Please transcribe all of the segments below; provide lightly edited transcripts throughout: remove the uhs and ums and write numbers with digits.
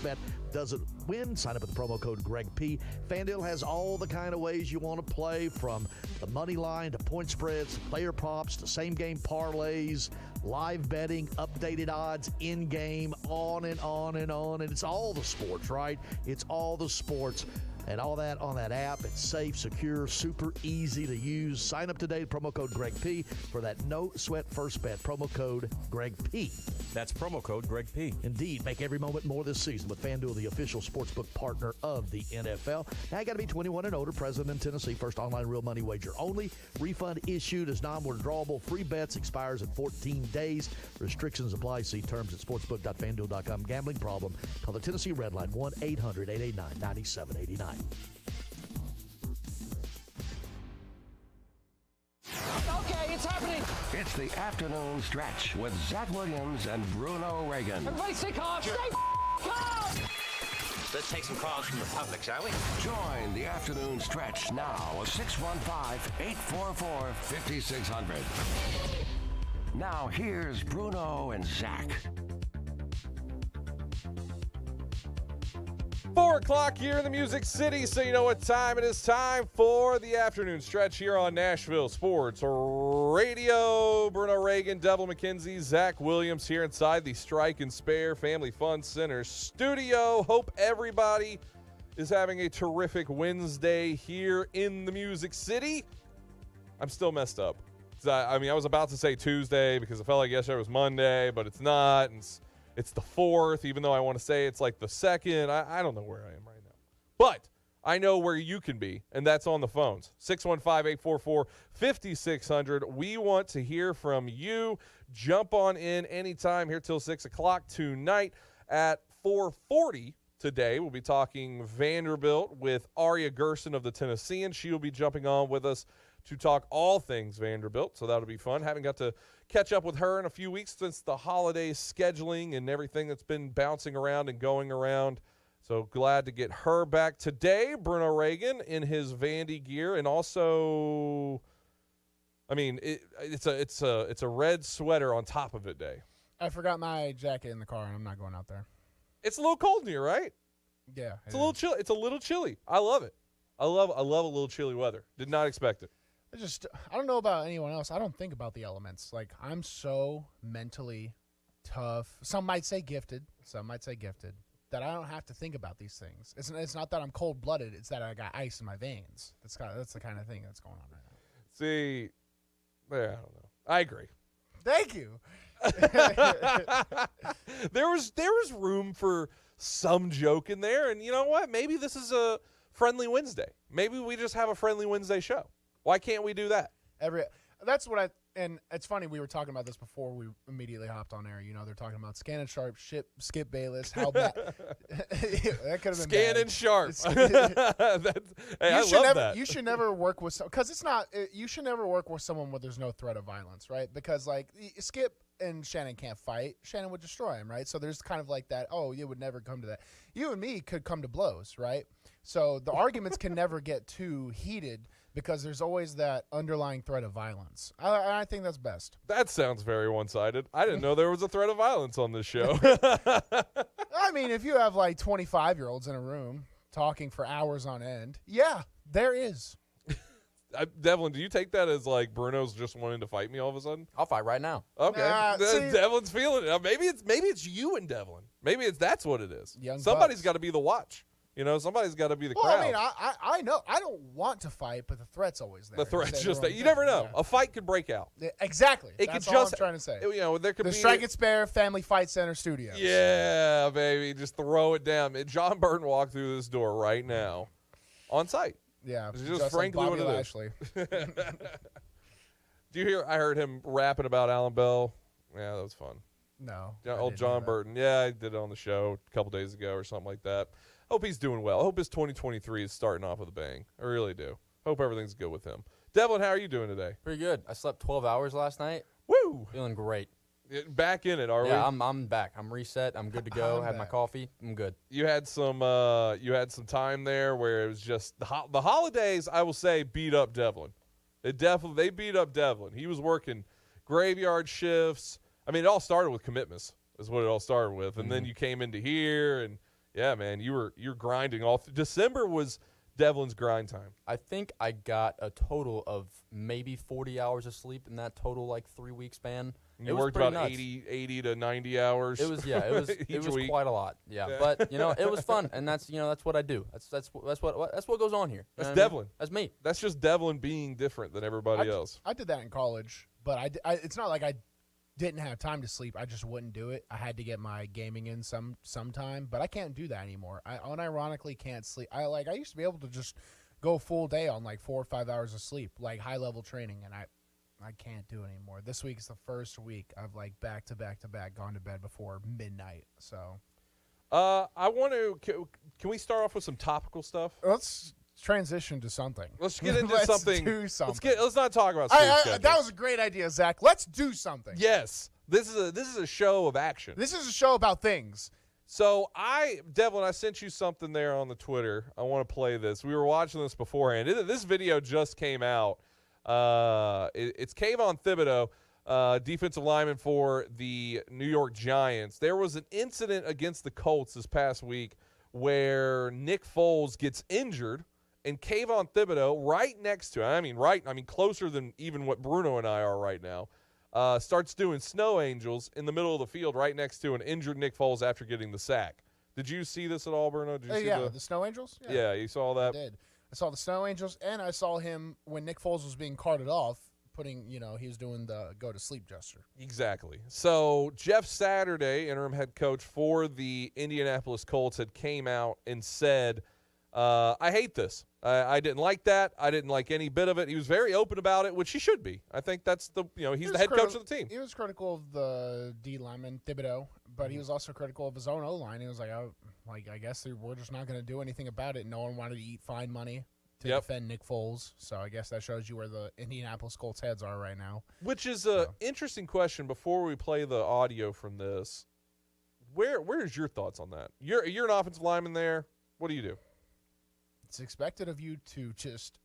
Bet doesn't win. Sign up with the promo code Greg P. FanDuel has all the kind of ways you want to play, from the money line to point spreads, player props to same game parlays, live betting, updated odds, in game, on and on and on. And it's all the sports, right? It's all the sports. And all that on that app. It's safe, secure, super easy to use. Sign up today, promo code Greg P, for that no sweat first bet. Promo code Greg P. That's promo code Greg P. Indeed, make every moment more this season with FanDuel, the official sportsbook partner of the NFL. Now you got to be 21 and older, present in Tennessee. First online real money wager only. Refund issued as non-withdrawable. Free bets expires in 14 days. Restrictions apply. See terms at sportsbook.fanduel.com. Gambling problem? Call the Tennessee Red Line 1-800-889-9789. Okay, it's happening. It's the afternoon stretch with Zach Williams and Bruno Reagan. Everybody stay calm. Stay calm. Let's take some calls from the public, shall we? Join the afternoon stretch now at 615-844-5600. Now here's Bruno and Zach. 4 o'clock here in the Music City, so you know what time it is. Time for the afternoon stretch here on Nashville Sports Radio. Bruno Reagan, Devlin McKenzie, Zach Williams here inside the Strike and Spare Family Fun Center studio. Hope everybody is having a terrific Wednesday here in the Music City. I'm still messed up. I was about to say Tuesday because I felt like yesterday was Monday, but it's not. And it's the 4th, even though I want to say it's like the 2nd. I don't know where I am right now. But I know where you can be, and that's on the phones. 615-844-5600. We want to hear from you. Jump on in anytime here till 6 o'clock tonight. At 4:40 today, we'll be talking Vanderbilt with Aria Gerson of the Tennesseans. She will be jumping on with us to talk all things Vanderbilt, so that'll be fun. Haven't got to catch up with her in a few weeks since the holiday scheduling and everything that's been bouncing around and going around. So glad to get her back today. Bruno Reagan in his Vandy gear, and also, I mean, it's a red sweater on top of it day. I forgot my jacket in the car, and I'm not going out there. It's a little cold in here, right? Yeah, it's a little chill. It's a little chilly. I love it. I love a little chilly weather. Did not expect it. I don't know about anyone else. I don't think about the elements. Like, I'm so mentally tough. Some might say gifted. That I don't have to think about these things. It's not that I'm cold-blooded. It's that I got ice in my veins. That's the kind of thing that's going on right now. See, I don't know. I agree. Thank you. There was room for some joke in there, and you know what? Maybe this is a Friendly Wednesday. Maybe we just have a Friendly Wednesday show. Why can't we do that? That's what and it's funny, we were talking about this before we immediately hopped on air. You know, they're talking about Scannon Sharp, Skip Bayless, how bad. That could have been Scannon Sharp. I love that. You should never work with because it's not. You should never work with someone where there's no threat of violence, right? Because like Skip and Shannon can't fight. Shannon would destroy him, right? So there's kind of like that. Oh, it would never come to that. You and me could come to blows, right? So the arguments can never get too heated because there's always that underlying threat of violence. I think that's best. That sounds very one-sided. I didn't know there was a threat of violence on this show. I mean, if you have like 25-year-olds in a room talking for hours on end, yeah, there is. Devlin, do you take that as like Bruno's just wanting to fight me all of a sudden? I'll fight right now. Okay, Devlin's feeling it. Maybe it's you and Devlin. Maybe that's what it is. Somebody's got to be the watch. You know, somebody's got to be the crowd. I mean, I know. I don't want to fight, but the threat's always there. The threat's just that. You never know. Yeah. A fight could break out. Exactly. That's all I'm trying to say. You know, there could be the Strike and Spare Family Fight Center Studios. Yeah, baby. Just throw it down. John Burton walked through this door right now on site. Yeah. It's just frankly like Bobby what it Lashley. is. Do you hear? I heard him rapping about Alan Bell. Yeah, that was fun. No. Old John Burton. Yeah, I did it on the show a couple days ago or something like that. Hope he's doing well. I hope his 2023 is starting off with a bang. I really do. Hope everything's good with him. Devlin, how are you doing today? Pretty good. I slept 12 hours last night. Woo! Feeling great. Back in it, are we? Yeah, I'm back. I'm reset. I'm good to go. Had my coffee. I'm good. You had some time there where it was just the holidays. I will say beat up Devlin. They beat up Devlin. He was working graveyard shifts. I mean, it all started with commitments. Is what it all started with, and then you came into here and Yeah, man, you're grinding all. December was Devlin's grind time. I think I got a total of maybe 40 hours of sleep in that total 3-week span. You worked about 80 to 90 hours. It was it was quite a lot. Yeah, but it was fun, and that's what I do. That's what goes on here. That's Devlin. That's me. That's just Devlin being different than everybody else. I did that in college, but it's not like I didn't have time to sleep. I just wouldn't do it. I had to get my gaming in sometime, but I can't do that anymore. I unironically can't sleep. I used to be able to just go full day on 4 or 5 hours of sleep, high level training, and I can't do it anymore. This week is the first week I've back to back gone to bed before midnight. So, I want to. Can we start off with some topical stuff? Let's transition to something. Let's get into Let's something. do something. Let's not talk about school schedules. That was a great idea, Zach. Let's do something. Yes, this is a show of action. This is a show about things. So Devlin, I sent you something there on the Twitter. I want to play this. We were watching this beforehand. This video just came out. It's Kayvon Thibodeau, defensive lineman for the New York Giants. There was an incident against the Colts this past week where Nick Foles gets injured, and Kayvon Thibodeau, right next to him, closer than even what Bruno and I are right now, starts doing snow angels in the middle of the field right next to an injured Nick Foles after getting the sack. Did you see this at all, Bruno? Did you see the snow angels? Yeah, you saw that? I did. I saw the snow angels, and I saw him when Nick Foles was being carted off, he was doing the go-to-sleep gesture. Exactly. So Jeff Saturday, interim head coach for the Indianapolis Colts, had came out and said, I hate this. I didn't like that. I didn't like any bit of it. He was very open about it, which he should be. I think that's he's the head coach of the team. He was critical of the D lineman, Thibodeau, but he was also critical of his own O-line. He was I guess we're just not going to do anything about it. No one wanted to eat fine money to defend Nick Foles. So I guess that shows you where the Indianapolis Colts heads are right now. Which is an interesting question before we play the audio from this. Where's your thoughts on that? You're an offensive lineman there. What do you do? It's expected of you to just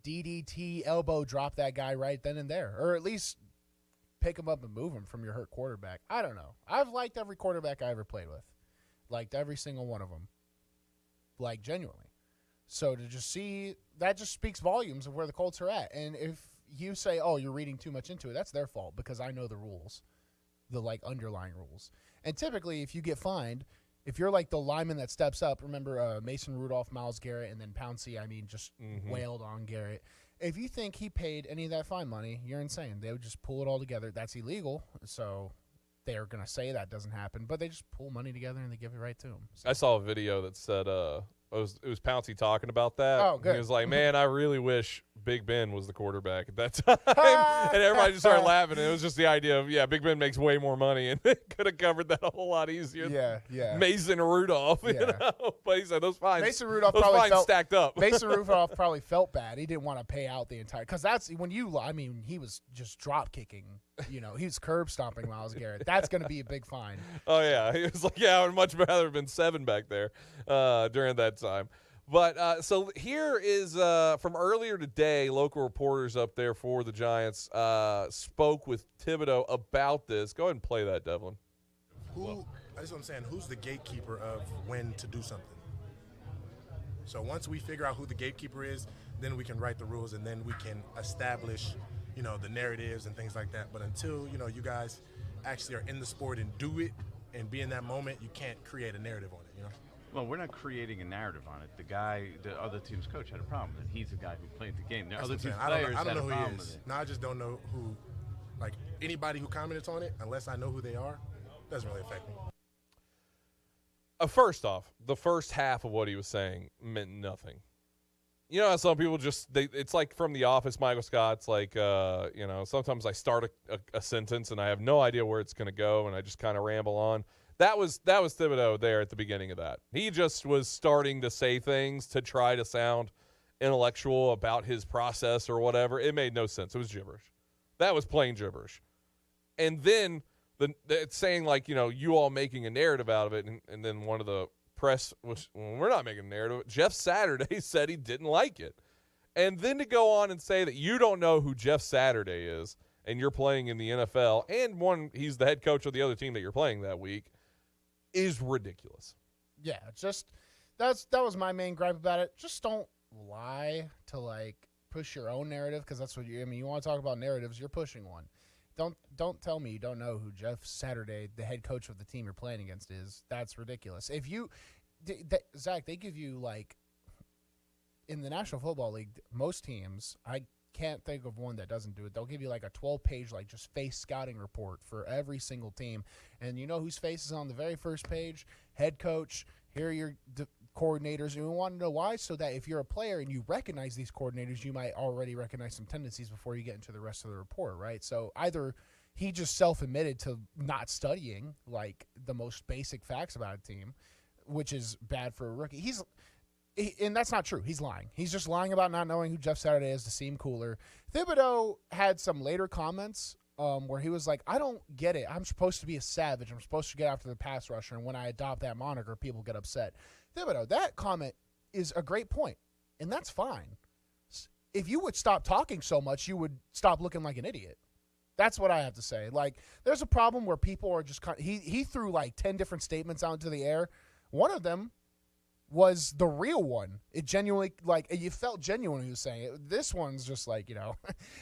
DDT elbow drop that guy right then and there, or at least pick him up and move him from your hurt quarterback. I don't know. I've liked every quarterback I ever played with. Liked every single one of them. Genuinely. So to just see, that just speaks volumes of where the Colts are at. And if you say, oh, you're reading too much into it, that's their fault because I know the rules, the underlying rules. And typically if you get fined, if you're the lineman that steps up, remember Mason Rudolph, Myles Garrett, and then Pouncey, just wailed on Garrett. If you think he paid any of that fine money, you're insane. They would just pull it all together. That's illegal, so they're going to say that doesn't happen. But they just pull money together and they give it right to him. So. I saw a video that said it was Pouncey talking about that. Oh, good. He was like, man, I really wish Big Ben was the quarterback at that time. And everybody just started laughing. And it was just the idea of, Big Ben makes way more money and could have covered that a whole lot easier than Mason Rudolph. You know? But he said those fines, Mason Rudolph those probably fines stacked up. Mason Rudolph probably felt bad. He didn't want to pay out the entire – because that's when he was just drop kicking. He was curb stomping Myles Garrett. That's going to be a big fine. Oh, yeah. He was like, I would much rather have been 7 back there during that time. But so here is from earlier today, local reporters up there for the Giants spoke with Thibodeau about this. Go ahead and play that, Devlin. That's what I'm saying. Who's the gatekeeper of when to do something? So once we figure out who the gatekeeper is, then we can write the rules and then we can establish, the narratives and things like that. But until, you guys actually are in the sport and do it and be in that moment, you can't create a narrative on it, Well, we're not creating a narrative on it. The other team's coach had a problem with it. He's the guy who played the game. The other team's players had a problem with it. No, I just don't know who, anybody who comments on it, unless I know who they are, doesn't really affect me. First off, the first half of what he was saying meant nothing. How some people it's like from The Office, Michael Scott's like, sometimes I start a sentence and I have no idea where it's going to go and I just kind of ramble on. That was Thibodeau there at the beginning of that. He just was starting to say things to try to sound intellectual about his process or whatever. It made no sense. It was gibberish. That was plain gibberish. And then it's saying you all making a narrative out of it, and then one of the press was, we're not making a narrative. Jeff Saturday said he didn't like it. And then to go on and say that you don't know who Jeff Saturday is and you're playing in the NFL, and he's the head coach of the other team that you're playing that week, is ridiculous. Yeah, just that was my main gripe about it. Just don't lie to like push your own narrative, because that's what you want to talk about narratives. You're pushing one. Don't tell me you don't know who Jeff Saturday, the head coach of the team you're playing against, is. That's ridiculous. If you, Zach, they give you like in the National Football League, most teams, I can't think of one that doesn't do it. They'll give you like a 12-page like just face scouting report for every single team, and you know whose face is on the very first page? Head coach. Here are your coordinators. And we want to know why, so that if you're a player and you recognize these coordinators, you might already recognize some tendencies before you get into the rest of the report, right? So either he just self-admitted to not studying like the most basic facts about a team, which is bad for a rookie. And that's not true. He's lying. He's just lying about not knowing who Jeff Saturday is to seem cooler. Thibodeau had some later comments where he was like, I don't get it. I'm supposed to be a savage. I'm supposed to get after the pass rusher, and when I adopt that moniker, people get upset. Thibodeau, that comment is a great point, and that's fine. If you would stop talking so much, you would stop looking like an idiot. That's what I have to say. Like, there's a problem where people are just he threw like 10 different statements out into the air. One of them was the real one. It genuinely, like, you felt genuine when he was saying it. This one's just like,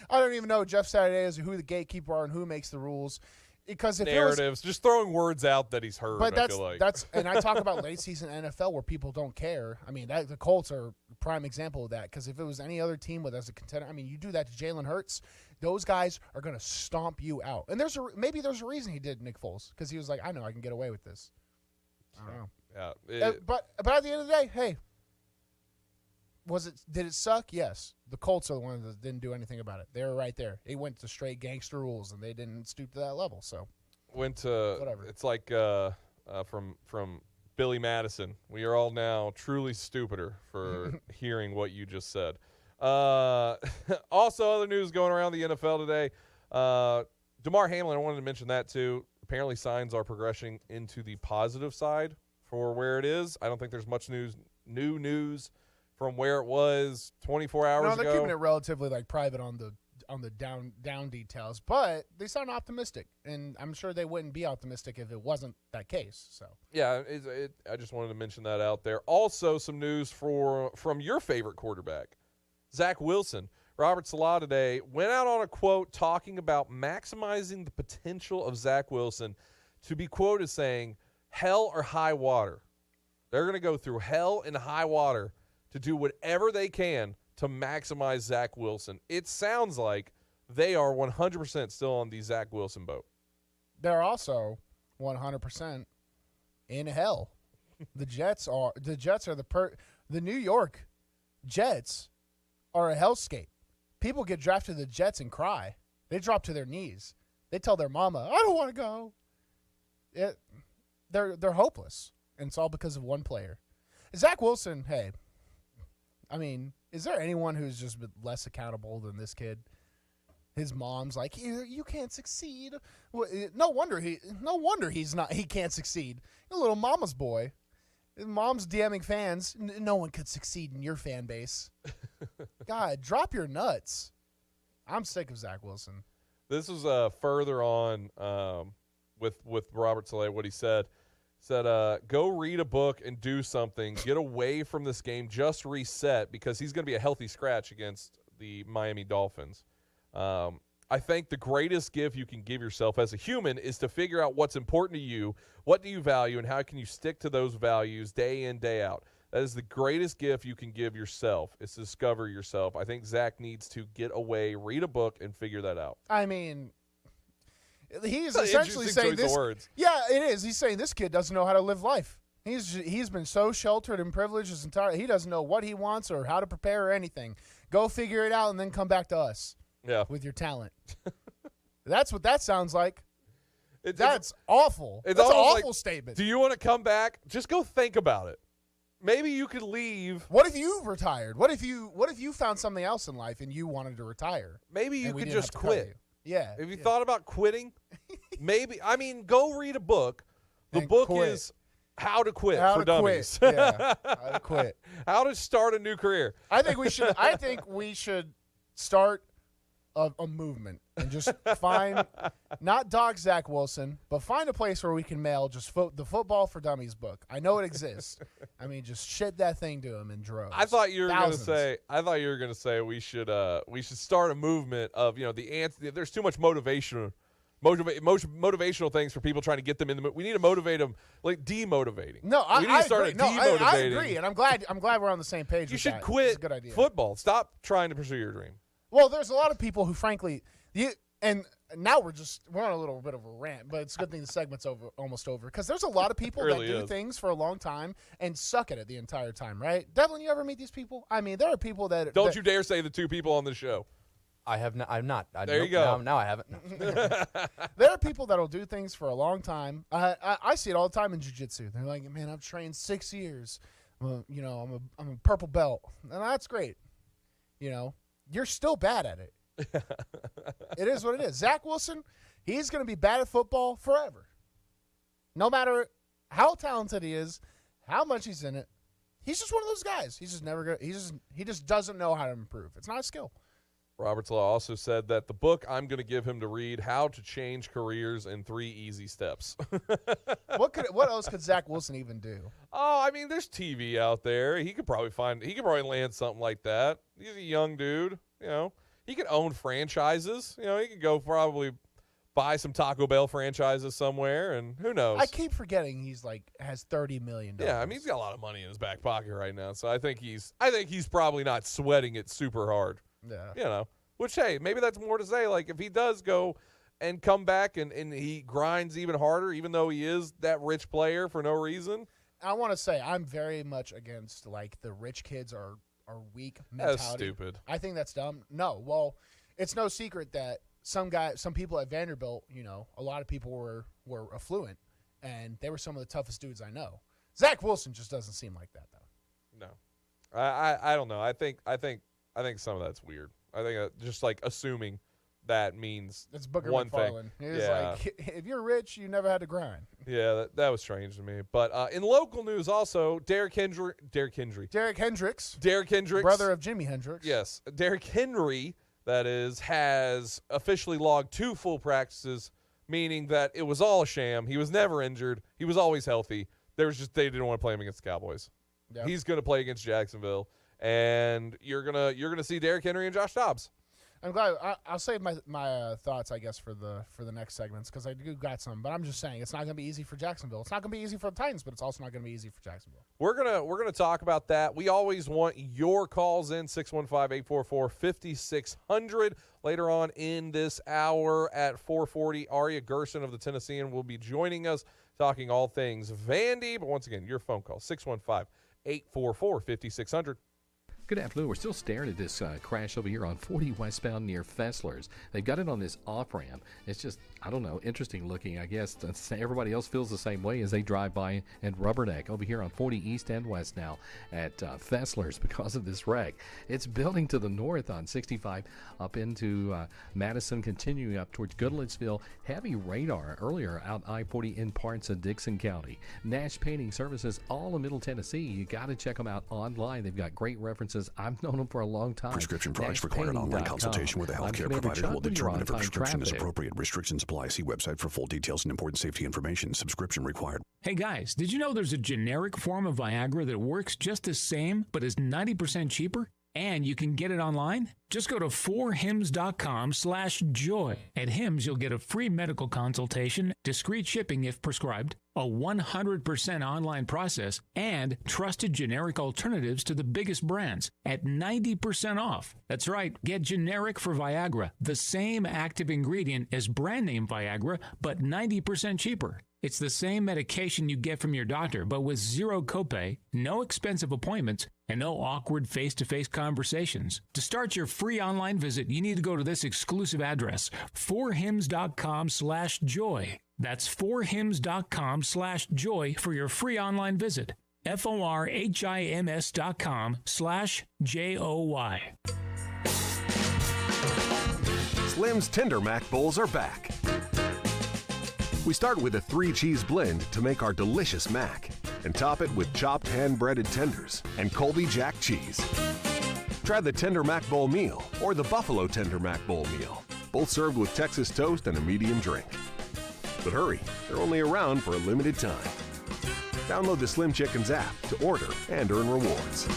I don't even know Jeff Saturday is, who the gatekeeper are, and who makes the rules. Because if narratives, just throwing words out that he's heard. But I feel like and I talk about late season NFL where people don't care. I mean, the Colts are a prime example of that. Because if it was any other team with as a contender, I mean, you do that to Jalen Hurts, those guys are going to stomp you out. And maybe there's a reason he did Nick Foles, because he was like, I know I can get away with this. I don't know. Yeah, but at the end of the day, hey, did it suck? Yes. The Colts are the ones that didn't do anything about it. They were right there. They went to straight gangster rules, and they didn't stoop to that level. So whatever. It's like from Billy Madison. We are all now truly stupider for hearing what you just said. Also, other news going around the NFL today. DeMar Hamlin, I wanted to mention that too. Apparently, signs are progressing into the positive side for where it is. I don't think there's much new news from where it was 24 hours ago. No, they're keeping it relatively like private on the down details, but they sound optimistic, and I'm sure they wouldn't be optimistic if it wasn't that case. So yeah, I just wanted to mention that out there. Also, some news from your favorite quarterback, Zach Wilson. Robert Salah today went out on a quote talking about maximizing the potential of Zach Wilson to be quoted saying, hell or high water. They're going to go through hell and high water to do whatever they can to maximize Zach Wilson. It sounds like they are 100% still on the Zach Wilson boat. They're also 100% in hell. The Jets are the New York Jets are a hellscape. People get drafted to the Jets and cry. They drop to their knees. They tell their mama, I don't want to go. They're hopeless, and it's all because of one player. Zach Wilson, hey, I mean, is there anyone who's just been less accountable than this kid? His mom's like, you can't succeed. Well, no wonder he can't succeed. A little mama's boy. His mom's DMing fans. No one could succeed in your fan base. God, drop your nuts. I'm sick of Zach Wilson. This was further on with Robert Saleh, what he said. Said, go read a book and do something. Get away from this game. Just reset, because he's going to be a healthy scratch against the Miami Dolphins. I think the greatest gift you can give yourself as a human is to figure out what's important to you, what do you value, and how can you stick to those values day in, day out. That is the greatest gift you can give yourself, is to discover yourself. I think Zach needs to get away, read a book, and figure that out. I mean, he's essentially saying this. Yeah, it is. He's saying this kid doesn't know how to live life. He's been so sheltered and privileged his entire. He doesn't know what he wants or how to prepare or anything. Go figure it out and then come back to us. Yeah, with your talent. That's what that sounds like. That's awful. It's That's an awful like, statement. Do you want to come back? Just go think about it. Maybe you could leave. What if you retired? What if you found something else in life and you wanted to retire? Maybe you could just quit. Yeah. Have you thought about quitting? Maybe. I mean, go read a book. The book is How to Quit for Dummies. Yeah. How to quit. How to start a new career. I think we should start a movement and just find, not dock Zach Wilson, but find a place where we can mail just the Football for Dummies book. I know it exists. I mean, just ship that thing to him in droves. I thought you were going to say we should start a movement of, there's too much motivational things for people trying to get them in the mood. We need to motivate them, like demotivating. No, we need to start agree. I agree, and I'm glad we're on the same page. You should quit it's a good idea. football. Stop trying to pursue your dream. Well, there's a lot of people who, frankly, and now we're on a little bit of a rant, but it's a good thing the segment's almost over, because there's a lot of people really that do things for a long time and suck at it the entire time, right? Devlin, you ever meet these people? I mean, there are people that don't you dare say the two people on the show. I have not. I'm not. There you go. Now I haven't. No. There are people that will do things for a long time. I see it all the time in jiu-jitsu. They're like, man, I've trained 6 years. I'm a purple belt, and that's great. You're still bad at it. It is what it is. Zach Wilson, he's going to be bad at football forever. No matter how talented he is, how much he's in it, he's just one of those guys. He's just never going. He just doesn't know how to improve. It's not a skill. Robert's Law also said that the book I'm going to give him to read, How to Change Careers in 3 Easy Steps. What else could Zach Wilson even do? Oh, I mean, there's TV out there. He could probably land something like that. He's a young dude, He could own franchises. He could go probably buy some Taco Bell franchises somewhere, and who knows? I keep forgetting he's has $30 million. Yeah, I mean, he's got a lot of money in his back pocket right now, so I think he's probably not sweating it super hard. Yeah. Which, hey, maybe that's more to say. Like, if he does go and come back and he grinds even harder, even though he is that rich player for no reason. I want to say I'm very much against, the rich kids are weak mentality. That's stupid. I think that's dumb. No, well, it's no secret that some people at Vanderbilt, a lot of people were affluent, and they were some of the toughest dudes I know. Zach Wilson just doesn't seem like that, though. No. I don't know. I think some of that's weird. I think just assuming that means it's Booker one McFarland. thing. Yeah. If you're rich, you never had to grind. Yeah, that was strange to me. But in local news also, Derrick Hendricks. Brother of Jimi Hendrix. Yes. Derrick Henry, that is, has officially logged 2 full practices, meaning that it was all a sham. He was never injured. He was always healthy. They didn't want to play him against the Cowboys. Yep. He's going to play against Jacksonville. And you're gonna see Derrick Henry and Josh Dobbs. I'm glad. I'll save my thoughts, I guess, for the next segments, because I do got some. But I'm just saying it's not gonna be easy for Jacksonville. It's not gonna be easy for the Titans, but it's also not gonna be easy for Jacksonville. We're gonna talk about that. We always want your calls in 615-844-5600. Later on in this hour at 4:40, Aria Gerson of the Tennessean will be joining us, talking all things Vandy. But once again, your phone call 615-844-5600. Good afternoon. We're still staring at this crash over here on 40 westbound near Fessler's. They've got it on this off-ramp. It's just, I don't know, interesting looking, I guess. Everybody else feels the same way as they drive by and rubberneck over here on 40 east and west now at Fessler's because of this wreck. It's building to the north on 65 up into Madison, continuing up towards Goodlettsville. Heavy radar earlier out I-40 in parts of Dixon County. Nash Painting Services, all in Middle Tennessee. You got to check them out online. They've got great references. I've known them for a long time. Prescription products require an online consultation with a healthcare provider who will determine if a prescription is appropriate. Restrictions apply. See website for full details and important safety information. Subscription required. Hey guys, did you know there's a generic form of Viagra that works just the same but is 90% cheaper? And you can get it online? Just go to 4hims.com/joy. At Hims, you'll get a free medical consultation, discreet shipping if prescribed, a 100% online process, and trusted generic alternatives to the biggest brands at 90% off. That's right, get generic for Viagra, the same active ingredient as brand name Viagra, but 90% cheaper. It's the same medication you get from your doctor, but with zero copay, no expensive appointments, and no awkward face-to-face conversations. To start your free online visit, you need to go to this exclusive address, 4hims.com/joy. That's 4hims.com/joy for your free online visit. FORHIMS.com/JOY. Slim's Tender Mac Bowls are back. We start with a 3-cheese blend to make our delicious mac and top it with chopped hand-breaded tenders and Colby Jack cheese. Try the Tender Mac Bowl meal or the Buffalo Tender Mac Bowl meal, both served with Texas toast and a medium drink. But hurry, they're only around for a limited time. Download the Slim Chickens app to order and earn rewards.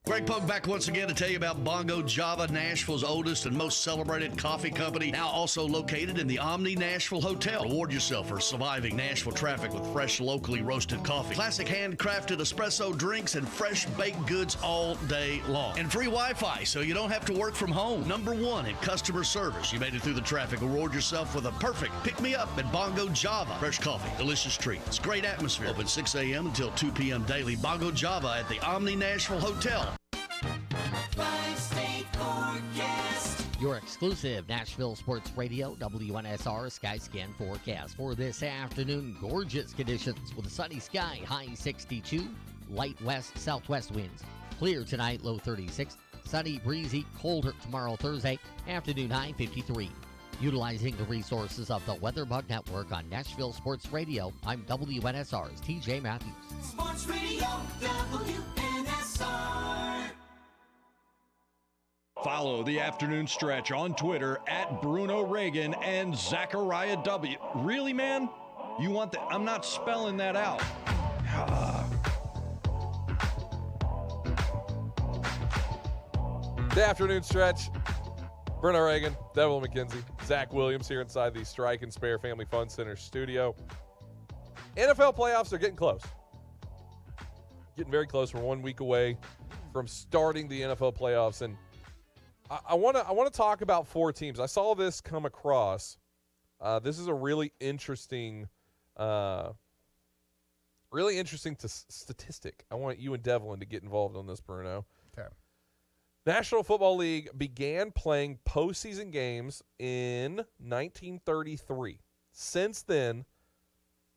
Greg Pogue back once again to tell you about Bongo Java, Nashville's oldest and most celebrated coffee company, now also located in the Omni Nashville Hotel. Reward yourself for surviving Nashville traffic with fresh, locally roasted coffee, classic handcrafted espresso drinks, and fresh baked goods all day long. And free Wi-Fi, so you don't have to work from home. #1 in customer service. You made it through the traffic. Reward yourself with a perfect pick-me-up at Bongo Java. Fresh coffee, delicious treats, great atmosphere. Open 6 a.m. until 2 p.m. daily. Bongo Java at the Omni Nashville Hotel. Your exclusive Nashville Sports Radio, WNSR Skyscan forecast for this afternoon. Gorgeous conditions with a sunny sky, high 62, light west-southwest winds. Clear tonight, low 36. Sunny, breezy, colder tomorrow, Thursday, afternoon high 53. Utilizing the resources of the WeatherBug Network on Nashville Sports Radio, I'm WNSR's TJ Matthews. Sports Radio, WNSR. Follow the afternoon stretch on Twitter at Bruno Reagan and Zachariah W. Really, man? You want that? I'm not spelling that out. The afternoon stretch. Bruno Reagan, Devlin McKenzie, Zach Williams here inside the Strike and Spare Family Fun Center studio. NFL playoffs are getting close. Getting very close. We're 1 week away from starting the NFL playoffs, and I want to talk about 4 teams. I saw this come across. This is a really interesting statistic. I want you and Devlin to get involved on this, Bruno. Okay. National Football League began playing postseason games in 1933. Since then,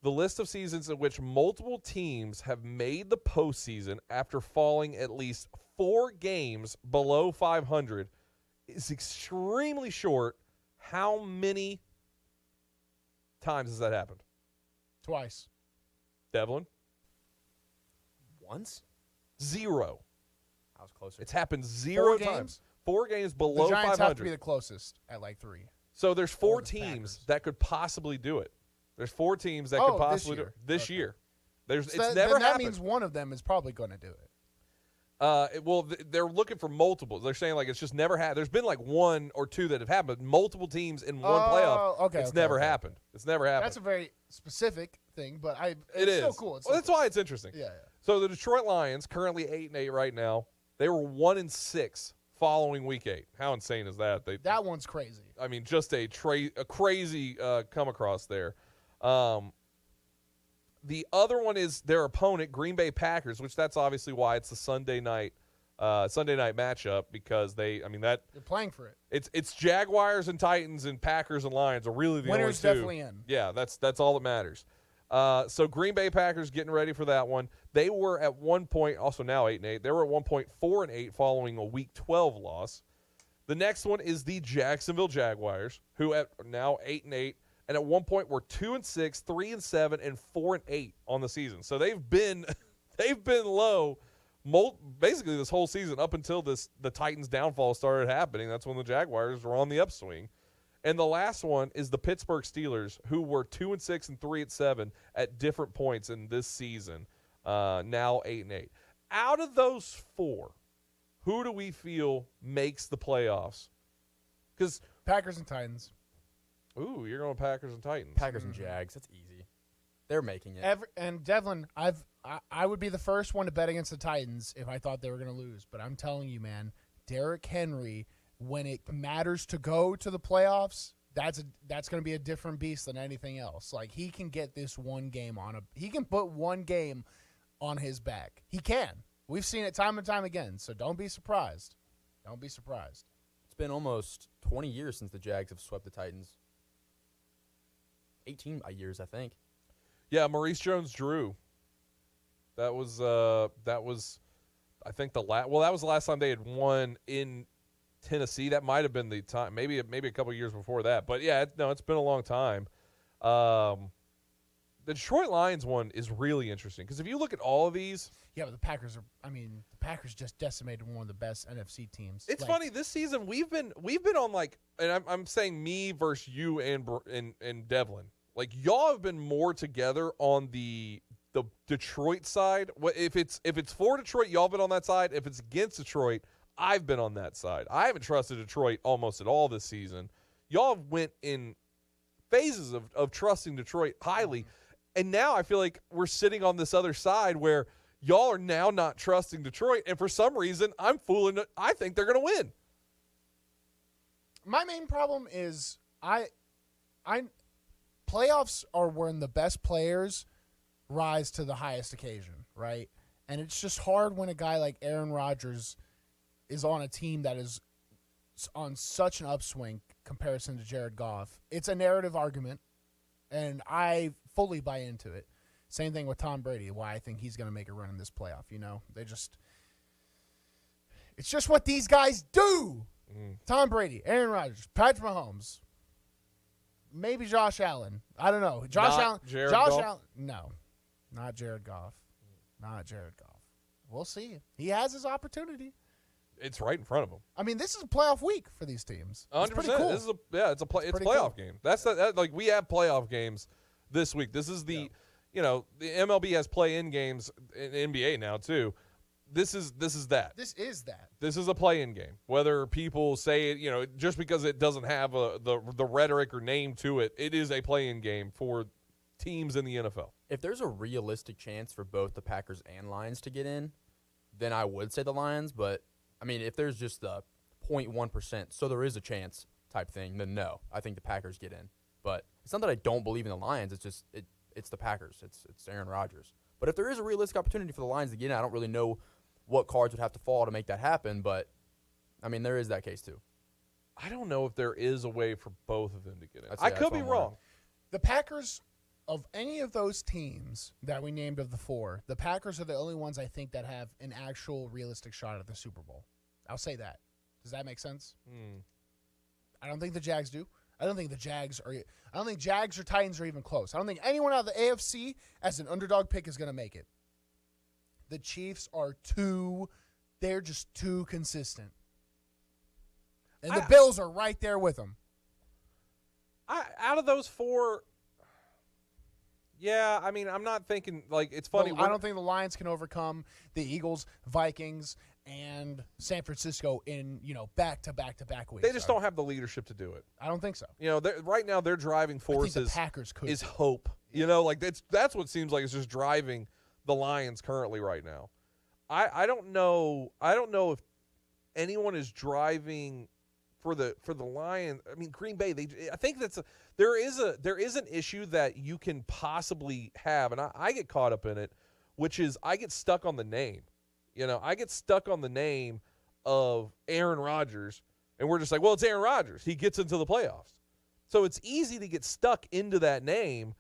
the list of seasons in which multiple teams have made the postseason after falling at least 4 games below 500 is extremely short. How many times has that happened? Twice. Devlin? Once? 0. I was closer. It's happened 0 times. 4 games below 500. The Giants have to be the closest at like 3. So there's 4 teams that could possibly do it. There's 4 teams that could possibly do it this year. It's never happened. That means one of them is probably going to do it. They're looking for multiples. They're saying like it's just never happened. There's been like 1 or 2 that have happened, but multiple teams in one playoff. It's never happened. It's never happened. That's a very specific thing, but it's is. still cool. That's why it's interesting. Yeah. So the Detroit Lions, currently 8-8 right now, they were 1-6 following Week 8. How insane is that? That one's crazy. I mean, just a crazy come across there. The other one is their opponent, Green Bay Packers, which that's obviously why it's a Sunday night matchup, because they're playing for it. It's Jaguars and Titans and Packers and Lions are really the Winner's only 2. definitely in. Yeah, that's all that matters. So Green Bay Packers getting ready for that one. They were at one point, also now 8-8. They were at one point 4-8 following a Week 12 loss. The next one is the Jacksonville Jaguars, who at now 8-8. And at one point were 2-6, 3-7, and 4-8 on the season. So they've been low, basically this whole season up until the Titans' downfall started happening. That's when the Jaguars were on the upswing. And the last one is the Pittsburgh Steelers, who were 2-6 and 3-7 at different points in this season. Now 8-8. Out of those 4, who do we feel makes the playoffs? Because Packers and Titans. Ooh, you're going Packers and Titans. Packers and Jags. That's easy. They're making it. And Devlin, I would be the first one to bet against the Titans if I thought they were going to lose. But I'm telling you, man, Derrick Henry, when it matters to go to the playoffs, that's going to be a different beast than anything else. Like, he can get this one game he can put one game on his back. He can. We've seen it time and time again. So don't be surprised. Don't be surprised. It's been almost 20 years since the Jags have swept the Titans. 18 years, I think. Yeah, Maurice Jones-Drew. That was I think that was the last time they had won in Tennessee. That might have been the time, maybe a couple of years before that. But yeah, it's been a long time. The Detroit Lions one is really interesting because if you look at all of these. Yeah, but the Packers just decimated one of the best NFC teams. It's funny this season we've been on like, and I'm saying me versus you and Devlin. Like y'all have been more together on the Detroit side. If it's for Detroit, y'all been on that side. If it's against Detroit, I've been on that side. I haven't trusted Detroit almost at all this season. Y'all went in phases of trusting Detroit highly. And now I feel like we're sitting on this other side where y'all are now not trusting Detroit. And for some reason, I think they're going to win. My main problem is playoffs are when the best players rise to the highest occasion, right? And it's just hard when a guy like Aaron Rodgers is on a team that is on such an upswing comparison to Jared Goff. It's a narrative argument, and I fully buy into it. Same thing with Tom Brady, why I think he's going to make a run in this playoff. It's just what these guys do. Tom Brady, Aaron Rodgers, Patrick Mahomes, maybe Josh Allen. I don't know. Allen. No, not Jared Goff. Not Jared Goff. We'll see. He has his opportunity. It's right in front of him. I mean, this is a playoff week for these teams. 100%. It's pretty cool. It's a playoff game. That's like we have playoff games this week. This is the the MLB has play-in games in NBA now too. This is that. This is that. This is a play-in game. Whether people say it, just because it doesn't have the rhetoric or name to it, it is a play-in game for teams in the NFL. If there's a realistic chance for both the Packers and Lions to get in, then I would say the Lions. But I mean, if there's just the 0.1%, so there is a chance type thing, then no, I think the Packers get in. But it's not that I don't believe in the Lions. It's just it's the Packers. It's Aaron Rodgers. But if there is a realistic opportunity for the Lions to get in, I don't really know what cards would have to fall to make that happen. But I mean, there is that case too. I don't know if there is a way for both of them to get in. I could be wrong. The Packers, of any of those teams that we named of the four, the Packers are the only ones I think that have an actual realistic shot at the Super Bowl. I'll say that. Does that make sense? I don't think the Jags do. I don't think Jags or Titans are even close. I don't think anyone out of the AFC as an underdog pick is going to make it. The Chiefs are they're just too consistent. And the Bills are right there with them. Out of those four, yeah, I mean, I'm not thinking, it's funny. I don't think the Lions can overcome the Eagles, Vikings, and San Francisco in, back-to-back weeks. They just don't have the leadership to do it. I don't think so. Right now their driving force the Packers could is hope. Yeah. That's what seems like it's just driving the Lions currently right now. I don't know if anyone is driving for the Lions. I mean, Green Bay, I think there is an issue that you can possibly have, and I get caught up in it, which is I get stuck on the name. I get stuck on the name of Aaron Rodgers, and we're just like, well, it's Aaron Rodgers. He gets into the playoffs. So it's easy to get stuck into that name,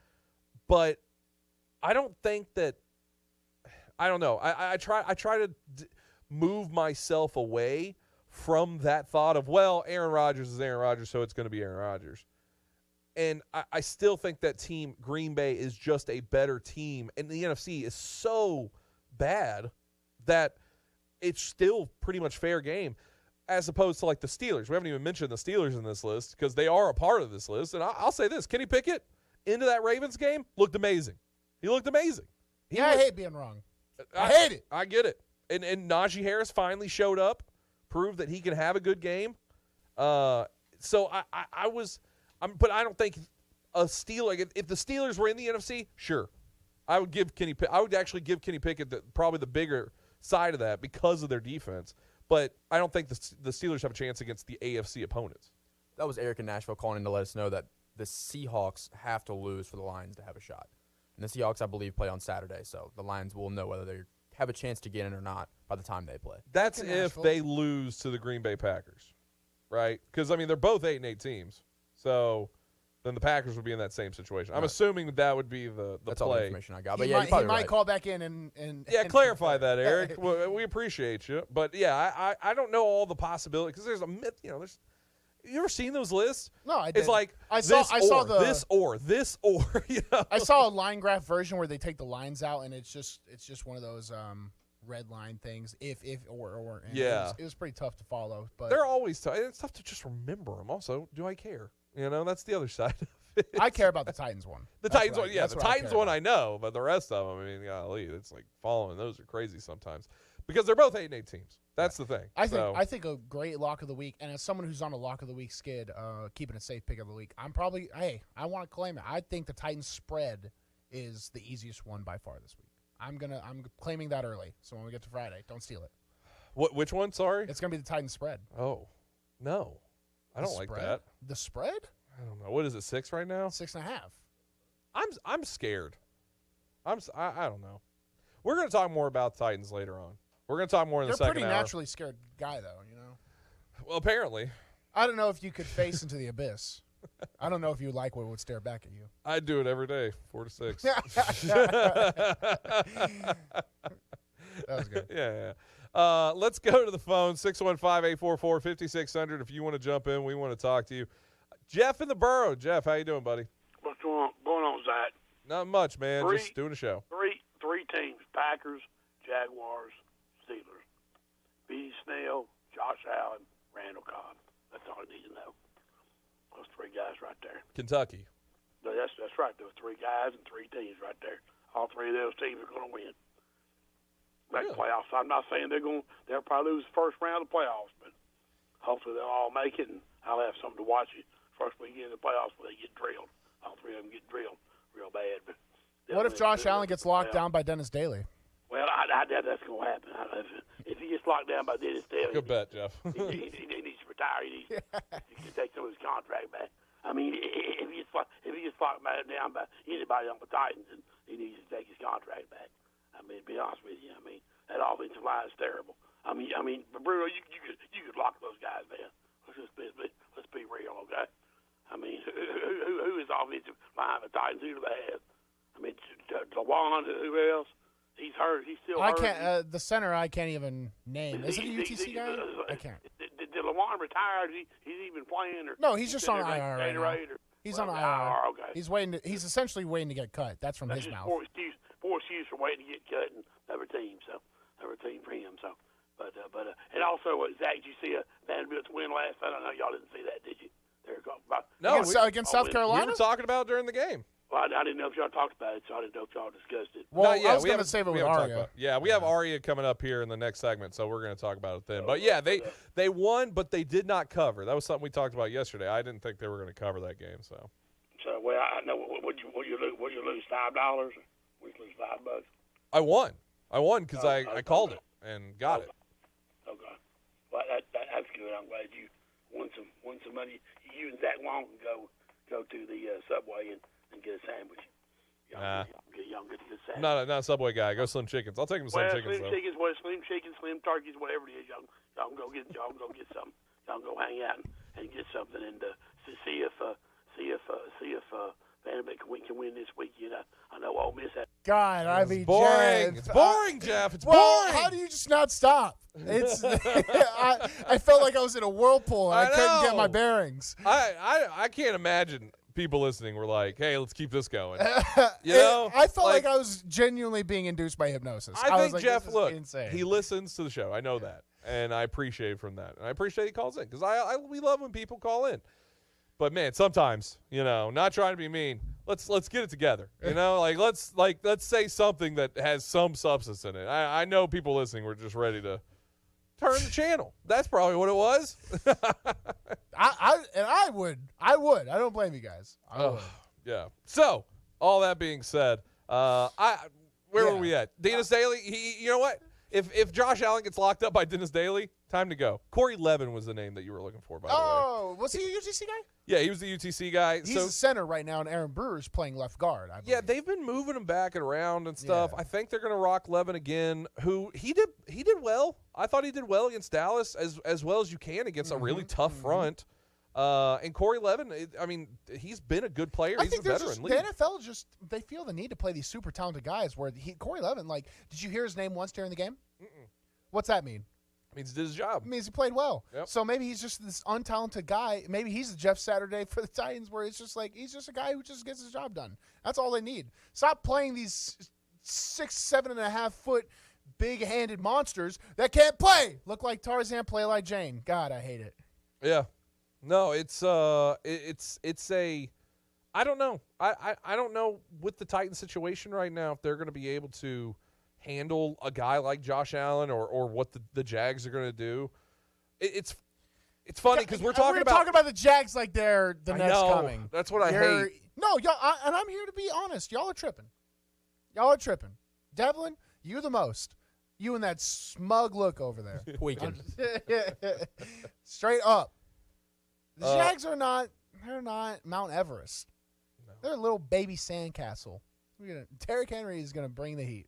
but I don't think that – I don't know. I try to move myself away from that thought of, well, Aaron Rodgers is Aaron Rodgers, so it's going to be Aaron Rodgers. And I still think that team, Green Bay, is just a better team, and the NFC is so bad that it's still pretty much fair game, as opposed to the Steelers. We haven't even mentioned the Steelers in this list because they are a part of this list. And I'll say this: Kenny Pickett into that Ravens game looked amazing. He looked amazing. I hate being wrong. I hate it. I get it. And Najee Harris finally showed up, proved that he can have a good game. But I don't think a Steeler. If the Steelers were in the NFC, sure, I would actually give Kenny Pickett probably the bigger side of that because of their defense. But I don't think the Steelers have a chance against the AFC opponents. That was Eric in Nashville calling in to let us know that the Seahawks have to lose for the Lions to have a shot. And the Seahawks, I believe, play on Saturday, so the Lions will know whether they have a chance to get in or not by the time they play. That's if they lose to the Green Bay Packers, right? Because, I mean, they're both 8-8 teams. So then the Packers would be in that same situation. I'm assuming that would be the That's play. all the information I got. But he might call back in and clarify that, Eric. We appreciate you. But, yeah, I don't know all the possibilities because there's a myth, You ever seen those lists? No, I didn't. It's like I saw this or. You know? I saw a line graph version where they take the lines out, and it's just one of those red line things. If or. And yeah, it was pretty tough to follow. But they're always tough. It's tough to just remember them. Also, do I care? You know, that's the other side of it. I care about the Titans one. The Titans one, yeah. The Titans one I know, but the rest of them, I mean, golly, it's like following those are crazy sometimes because they're both 8-8 teams. That's the thing. I think a great lock of the week, and as someone who's on a lock of the week skid, keeping a safe pick of the week, I want to claim it. I think the Titans spread is the easiest one by far this week. I'm claiming that early, so when we get to Friday, don't steal it. Which one? Sorry, it's gonna be the Titans spread. Oh, no, I don't like that. The spread? I don't know. What is it? 6 right now? 6.5. I'm scared. I don't know. We're gonna talk more about Titans later on. We're going to talk more in the second hour. They're a pretty naturally scared guy, though, you know? Well, apparently. I don't know if you could face into the abyss. I don't know if you like what would stare back at you. I do it every day, 4 to 6. That was good. Yeah. Let's go to the phone, 615-844-5600. If you want to jump in, we want to talk to you. Jeff in the borough. Jeff, how you doing, buddy? What's going on, Zach? Not much, man. Just doing a show. Three teams, Packers, Jaguars, Steelers. B. Snell, Josh Allen, Randall Cobb. That's all I need to know. Those three guys right there. Kentucky. No, that's right. Those three guys and three teams right there. All three of those teams are going to win. Make playoffs. I'm not saying they'll probably lose the first round of the playoffs, but hopefully they'll all make it, and I'll have something to watch it first weekend of the playoffs where they get drilled. All three of them get drilled real bad. But what if Josh Allen gets locked down by Dennis Daly? Well, I doubt that's going to happen. If he gets locked down by Dennis Daly, good bet, Jeff. he needs to retire. He needs to take some of his contract back. I mean, if he gets locked down by anybody on the Titans, then he needs to take his contract back. I mean, to be honest with you, I mean that offensive line is terrible. I mean, Bruno, you could lock those guys down. Let's be real, okay? I mean, who is offensive line of the Titans? Who do they have? I mean, DeWan, who else? He's hurt. He's still hurt. I can't. The center, I can't even name. Is it a UTC guy? I can't. Did LeWan retire? He's even playing? Or no, he's just on IR right now. He's on IR. Okay. He's essentially waiting to get cut. That's from his mouth. Poor excuse for waiting to get cut and another team. So another team for him. So, but and also, Zach, did you see Vanderbilt's win last night? I know y'all didn't see that, did you? No, against South Carolina. We were talking about during the game. Well, I didn't know if y'all talked about it, so I didn't know if y'all discussed it. Well, I was going to save it with Aria. Yeah, we have Aria coming up here in the next segment, so we're going to talk about it then. But, yeah, they won, but they did not cover. That was something we talked about yesterday. I didn't think they were going to cover that game. So well, I know. Would you lose? Would you lose $5? Would you lose $5? I won because I called it and got it. Okay. Well, that's good. I'm glad you won some money. You and Zach Long can go to the Subway and get a sandwich. Y'all get a good sandwich. Not a Subway guy. Go Slim Chickens. I'll take him to Slim Chickens. Slim Chickens, Slim Turkeys, whatever it is. Y'all can go get something. Y'all can go hang out and get something and see if Vanderbilt can win this weekend. I know Ole Miss. God, I mean, boring. Jeff, it's boring, Jeff. It's boring. How do you just not stop? It's I felt like I was in a whirlpool and I couldn't get my bearings. I can't imagine people listening were like, "Hey, let's keep this going." You know, I felt like I was genuinely being induced by hypnosis. I think was like, Jeff, look, insane. He listens to the show. I know that, and I appreciate from that, and I appreciate he calls in because we love when people call in. But man, sometimes, you know, not trying to be mean, let's get it together. You know, let's say something that has some substance in it. I know people listening were just ready to turn the channel. That's probably what it was. I would. I don't blame you guys. Yeah. So all that being said, where were we at? Dennis Daly. You know what? If Josh Allen gets locked up by Dennis Daly, time to go. Corey Levin was the name that you were looking for, by the way. Oh, was he a UTC guy? Yeah, he was the UTC guy. He's the center right now, and Aaron Brewer's playing left guard. I believe. Yeah, they've been moving him back and around and stuff. Yeah. I think they're going to rock Levin again. Who he did well. I thought he did well against Dallas as well as you can against a really tough front. And Corey Levin, I mean, he's been a good player. He's a veteran. The NFL they feel the need to play these super talented guys. Where Corey Levin, did you hear his name once during the game? Mm-mm. What's that mean? Means he did his job. Means he played well. Yep. So maybe he's just this untalented guy. Maybe he's the Jeff Saturday for the Titans, where it's just like he's just a guy who just gets his job done. That's all they need. Stop playing these 6, 7.5 foot big-handed monsters that can't play. Look like Tarzan, play like Jane. God, I hate it. Yeah. No, it's a. I don't know. I don't know with the Titans situation right now if they're going to be able to handle a guy like Josh Allen or what the Jags are going to do. It's funny because we're talking about the Jags like they're the next coming. That's what I hate. No, y'all, and I'm here to be honest. Y'all are tripping. Y'all are tripping. Devlin, you the most. You and that smug look over there. Tweaking. Straight up. The Jags are not. They're not Mount Everest. No. They're a little baby sandcastle. Derrick Henry is going to bring the heat.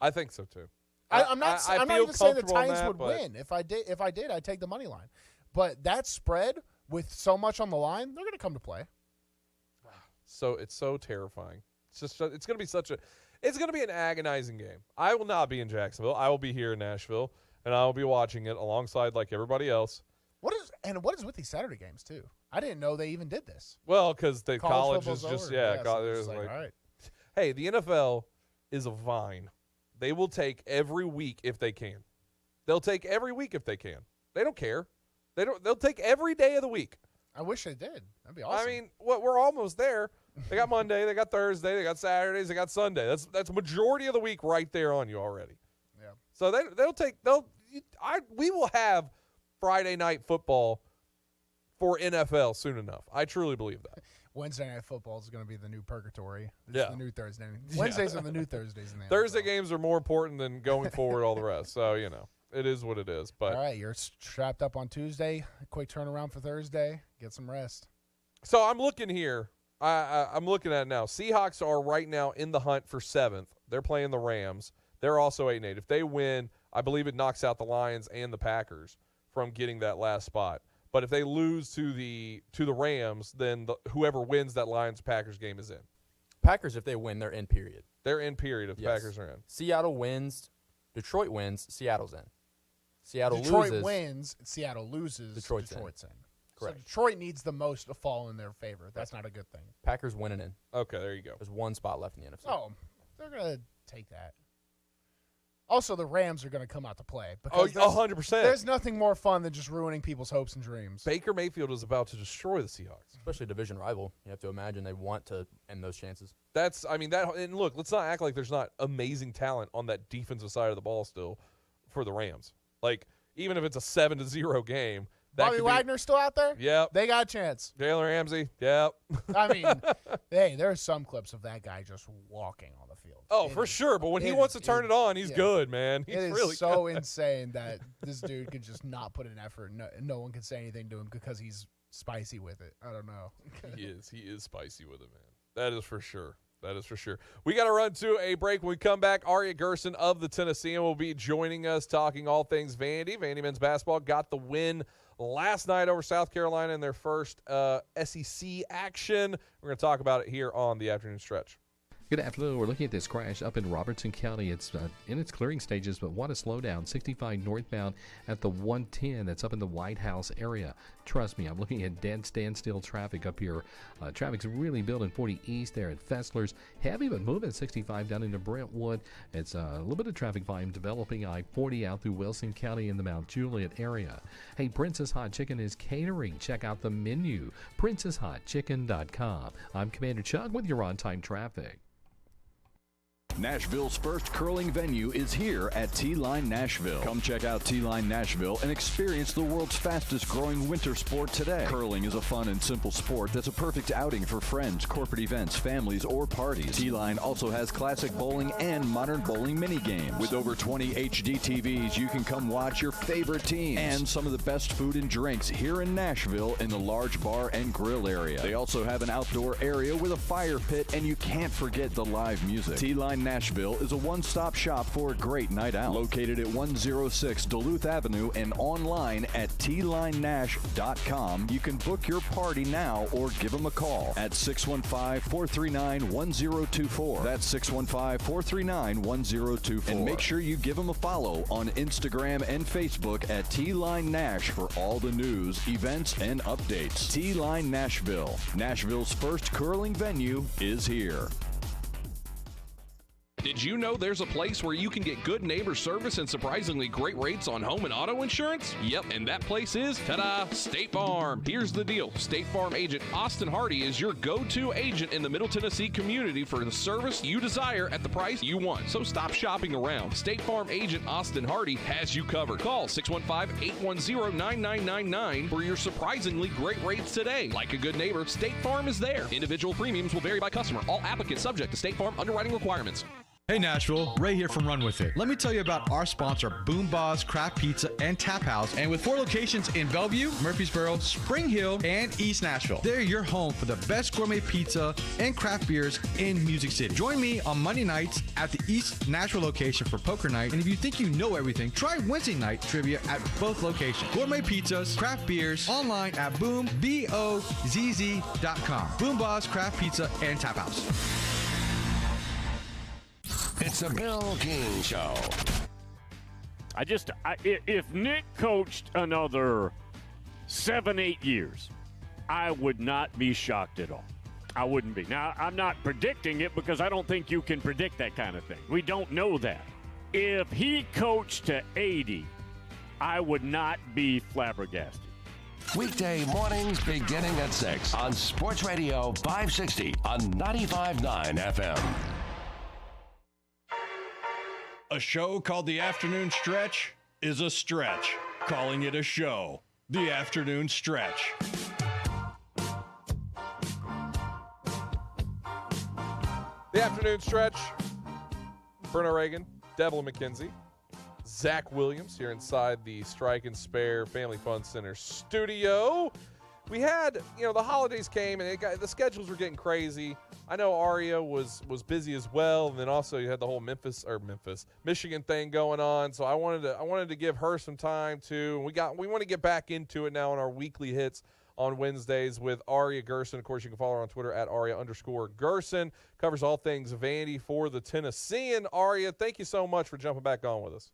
I think so too. I'm not even saying the Titans would win. If I did, I'd take the money line. But that spread with so much on the line, they're going to come to play. So it's so terrifying. It's going to be an agonizing game. I will not be in Jacksonville. I will be here in Nashville, and I will be watching it alongside like everybody else. What is with these Saturday games too? I didn't know they even did this. Well, because the college is just so there's like, all right. Hey, the NFL is a vine. They will take every week if they can. They'll take every week if they can. They don't care. They'll take every day of the week. I wish they did. That'd be awesome. I mean, we're almost there. They got Monday, they got Thursday, they got Saturdays, they got Sunday. That's a majority of the week right there on you already. Yeah. So we will have Friday night football for NFL soon enough. I truly believe that. Wednesday night football is going to be the new purgatory. Yeah. The new Thursday. Wednesdays are the new Thursdays in the Thursday NFL. games are more important than going forward all the rest. So, it is what it is. But all right, you're strapped up on Tuesday. A quick turnaround for Thursday. Get some rest. So I'm looking here. I'm looking at it now. Seahawks are right now in the hunt for 7th. They're playing the Rams. They're also 8-8. If they win, I believe it knocks out the Lions and the Packers from getting that last spot. But if they lose to the Rams, then whoever wins that Lions-Packers game is in. Packers, if they win, they're in, period. They're in, period, if the Packers are in. Seattle wins. Detroit wins. Seattle's in. Detroit loses. Wins. Seattle loses. Detroit's in. Correct. So Detroit needs the most to fall in their favor. That's not a good thing. Packers winning in. Okay, there you go. There's one spot left in the NFC. Oh, they're going to take that. Also, the Rams are going to come out to play. Because 100%. There's nothing more fun than just ruining people's hopes and dreams. Baker Mayfield is about to destroy the Seahawks. Especially a division rival. You have to imagine they want to end those chances. And look, let's not act like there's not amazing talent on that defensive side of the ball still for the Rams. Like, even if it's a 7-0 game. Bobby Wagner's still out there? Yep. They got a chance. Jalen Ramsey? Yep. I mean, hey, there's some clips of that guy just walking on the field. Oh, for sure. But when he wants to turn it on, he's good, man. He's really so insane that this dude can just not put in effort. No one can say anything to him because he's spicy with it. I don't know. He is spicy with it, man. That is for sure. We got to run to a break. When we come back, Aria Gerson of the Tennessean will be joining us talking all things Vandy. Vandy men's basketball got the win last night over South Carolina in their first SEC action. We're going to talk about it here on the afternoon stretch. Good afternoon. We're looking at this crash up in Robertson County. It's in its clearing stages, but what a slowdown. 65 northbound at the 110. That's up in the White House area. Trust me, I'm looking at dead standstill traffic up here. Traffic's really building 40 east there at Fessler's. Heavy, but moving 65 down into Brentwood. It's a little bit of traffic volume developing I-40 out through Wilson County in the Mount Juliet area. Hey, Princess Hot Chicken is catering. Check out the menu. PrincessHotChicken.com. I'm Commander Chuck with your on-time traffic. Nashville's first curling venue is here at T-Line Nashville. Come check out T-Line Nashville and experience the world's fastest growing winter sport today. Curling is a fun and simple sport that's a perfect outing for friends, corporate events, families, or parties. T-Line also has classic bowling and modern bowling mini games. With over 20 HD TVs, you can come watch your favorite teams and some of the best food and drinks here in Nashville in the large bar and grill area. They also have an outdoor area with a fire pit, and you can't forget the live music. T-Line Nashville is a one-stop shop for a great night out. Located at 106 Duluth Avenue and online at tlinenash.com. You can book your party now or give them a call at 615-439-1024. That's 615-439-1024. And make sure you give them a follow on Instagram and Facebook at T-Line Nash for all the news, events, and updates. T-Line Nashville. Nashville's first curling venue is here. Did you know there's a place where you can get good neighbor service and surprisingly great rates on home and auto insurance? Yep, and that place is, ta-da, State Farm. Here's the deal. State Farm agent Austin Hardy is your go-to agent in the Middle Tennessee community for the service you desire at the price you want. So stop shopping around. State Farm agent Austin Hardy has you covered. Call 615-810-9999 for your surprisingly great rates today. Like a good neighbor, State Farm is there. Individual premiums will vary by customer. All applicants subject to State Farm underwriting requirements. Hey Nashville, Ray here from Run With It. Let me tell you about our sponsor, Boom Boss Craft Pizza and Tap House. And with 4 locations in Bellevue, Murfreesboro, Spring Hill, and East Nashville, they're your home for the best gourmet pizza and craft beers in Music City. Join me on Monday nights at the East Nashville location for poker night. And if you think you know everything, try Wednesday night trivia at both locations. Gourmet pizzas, craft beers, online at boombozz.com. Boom Boss Craft Pizza and Tap House. It's a Bill King Show. If Nick coached another 7-8 years, I would not be shocked at all. I wouldn't be. Now, I'm not predicting it because I don't think you can predict that kind of thing. We don't know that. If he coached to 80, I would not be flabbergasted. Weekday mornings beginning at 6 on Sports Radio 560 on 95.9 FM. A show called The Afternoon Stretch is a stretch. Calling it a show. The Afternoon Stretch. The Afternoon Stretch. Bruno Reagan, Devlin McKenzie, Zach Williams here inside the Strike and Spare Family Fun Center studio. We had, the holidays came and the schedules were getting crazy. I know Aria was busy as well, and then also you had the whole Michigan thing going on. So I wanted to give her some time too. And we want to get back into it now on our weekly hits on Wednesdays with Aria Gerson. Of course, you can follow her on Twitter at Aria_Gerson. Covers all things Vandy for the Tennessean. Aria, thank you so much for jumping back on with us.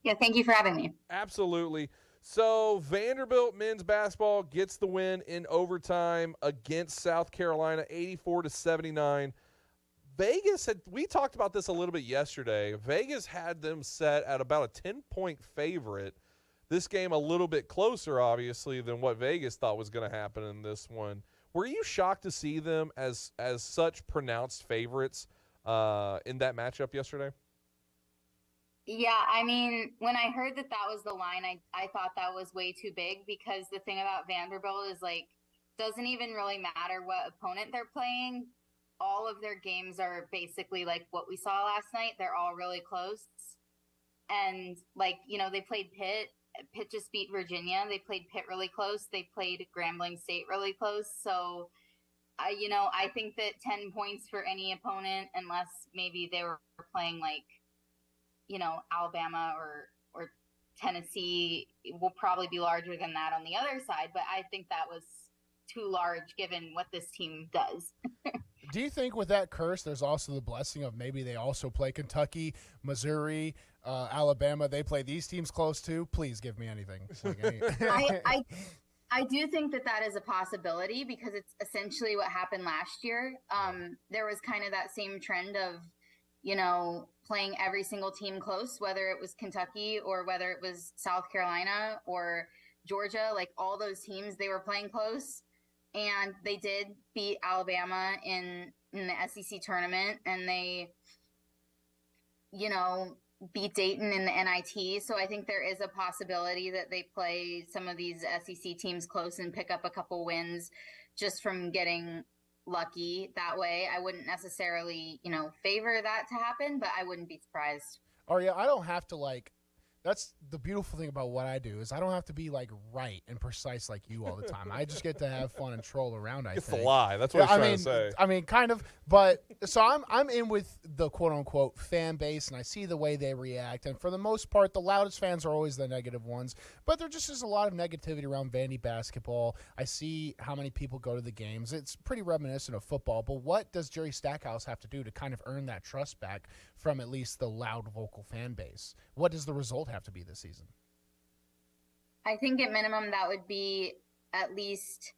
Yeah, thank you for having me. Absolutely. So Vanderbilt men's basketball gets the win in overtime against South Carolina, 84-79. We talked about this a little bit yesterday. Vegas had them set at about a 10-point favorite. This game a little bit closer, obviously, than what Vegas thought was going to happen in this one. Were you shocked to see them as such pronounced favorites in that matchup yesterday? Yeah, I mean, when I heard that was the line, I thought that was way too big because the thing about Vanderbilt is, doesn't even really matter what opponent they're playing. All of their games are basically like what we saw last night. They're all really close. And, they played Pitt. Pitt just beat Virginia. They played Pitt really close. They played Grambling State really close. So, I think that 10 points for any opponent, unless maybe they were playing Alabama or Tennessee, will probably be larger than that on the other side. But I think that was too large given what this team does. Do you think with that curse, there's also the blessing of maybe they also play Kentucky, Missouri, Alabama? They play these teams close too? Please give me anything. I do think that is a possibility because it's essentially what happened last year. There was kind of that same trend of, playing every single team close, whether it was Kentucky or whether it was South Carolina or Georgia, all those teams, they were playing close. And they did beat Alabama in the SEC tournament, and they, beat Dayton in the NIT. So I think there is a possibility that they play some of these SEC teams close and pick up a couple wins just from getting lucky that way. I wouldn't necessarily, favor that to happen, but I wouldn't be surprised. Aria, I don't have to That's the beautiful thing about what I do is I don't have to be like right and precise like you all the time. I just get to have fun and troll around. I It's think the lie. That's what I'm trying to say. I mean, kind of. But so I'm in with the quote unquote fan base, and I see the way they react. And for the most part, the loudest fans are always the negative ones. But there just is a lot of negativity around Vandy basketball. I see how many people go to the games. It's pretty reminiscent of football. But what does Jerry Stackhouse have to do to kind of earn that trust back from at least the loud vocal fan base? What does the result have to be this season? I think at minimum that would be at least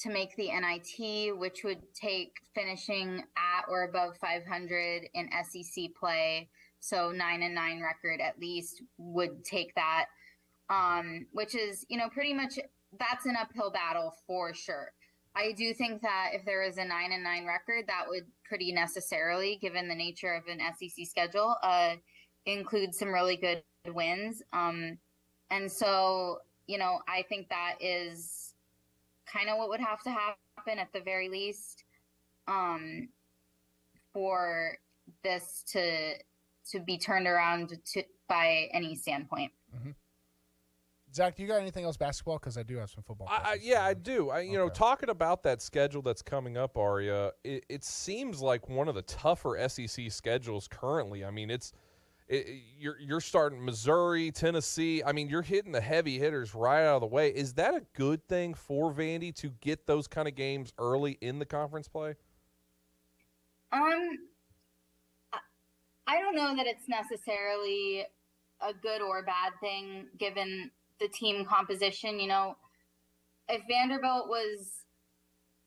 to make the NIT, which would take finishing at or above 500 in SEC play. So 9-9 record at least would take that, which is, pretty much that's an uphill battle for sure. I do think that if there is a 9-9 record, that would pretty necessarily, given the nature of an SEC schedule, include some really good wins. And so, I think that is kind of what would have to happen at the very least for this to be turned around by any standpoint. Mm-hmm. Zach, do you got anything else basketball? Because I do have some football. I do. Talking about that schedule that's coming up, Aria, it seems like one of the tougher SEC schedules currently. I mean, you're starting Missouri, Tennessee. I mean, you're hitting the heavy hitters right out of the way. Is that a good thing for Vandy to get those kind of games early in the conference play? I don't know that it's necessarily a good or bad thing given the team composition. If Vanderbilt was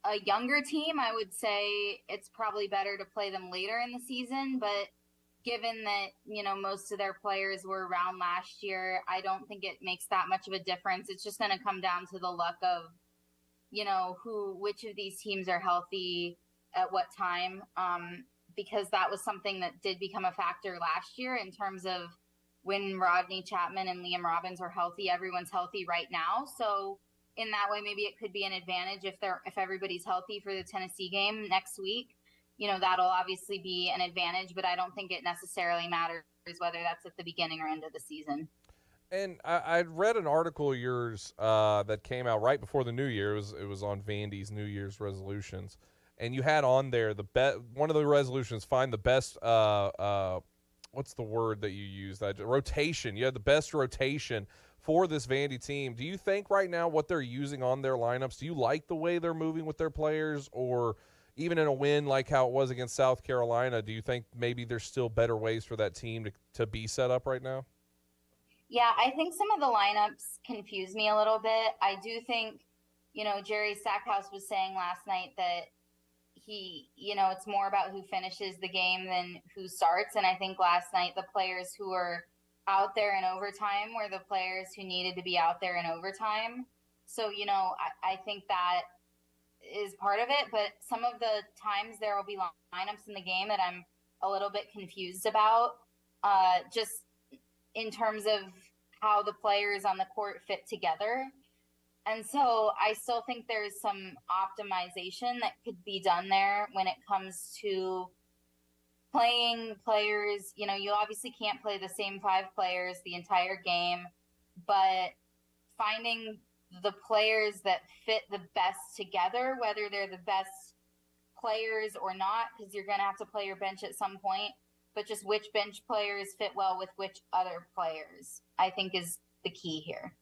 a younger team, I would say it's probably better to play them later in the season, but given that, most of their players were around last year, I don't think it makes that much of a difference. It's just going to come down to the luck of, which of these teams are healthy at what time, because that was something that did become a factor last year in terms of when Rodney Chapman and Liam Robbins are healthy. Everyone's healthy right now. So in that way, maybe it could be an advantage if everybody's healthy for the Tennessee game next week. That'll obviously be an advantage, but I don't think it necessarily matters whether that's at the beginning or end of the season. And I read an article of yours that came out right before the New Year. It was on Vandy's New Year's resolutions, and you had on there one of the resolutions: find the best. What's the word that you use? That rotation. You had the best rotation for this Vandy team. Do you think right now what they're using on their lineups? Do you like the way they're moving with their players, or even in a win like how it was against South Carolina, do you think maybe there's still better ways for that team to be set up right now? Yeah, I think some of the lineups confuse me a little bit. I do think, Jerry Stackhouse was saying last night that it's more about who finishes the game than who starts. And I think last night the players who were out there in overtime were the players who needed to be out there in overtime. So, I think that is part of it, but some of the times there will be lineups in the game that I'm a little bit confused about, just in terms of how the players on the court fit together. And so I still think there's some optimization that could be done there when it comes to playing players. You obviously can't play the same 5 players the entire game, but finding the players that fit the best together, whether they're the best players or not, because you're going to have to play your bench at some point, but just which bench players fit well with which other players, I think is the key here.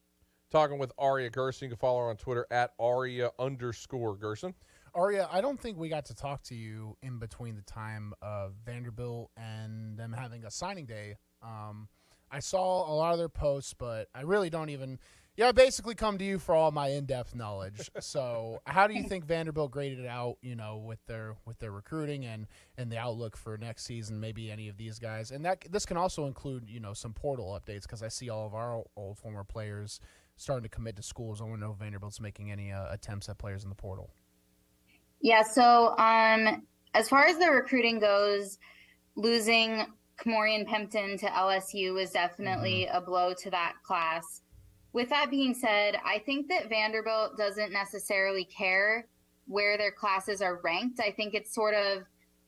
Talking with Aria Gerson. You can follow her on Twitter at Aria_Gerson. Aria, I don't think we got to talk to you in between the time of Vanderbilt and them having a signing day. I saw a lot of their posts, but I really don't even – I basically come to you for all my in-depth knowledge. So how do you think Vanderbilt graded it out, with their recruiting and the outlook for next season, maybe any of these guys? And this can also include, some portal updates, because I see all of our old former players starting to commit to schools. I want to know if Vanderbilt's making any attempts at players in the portal. Yeah, so as far as the recruiting goes, losing Kamorian Pimpton to LSU was definitely a blow to that class. With that being said, I think that Vanderbilt doesn't necessarily care where their classes are ranked. I think it's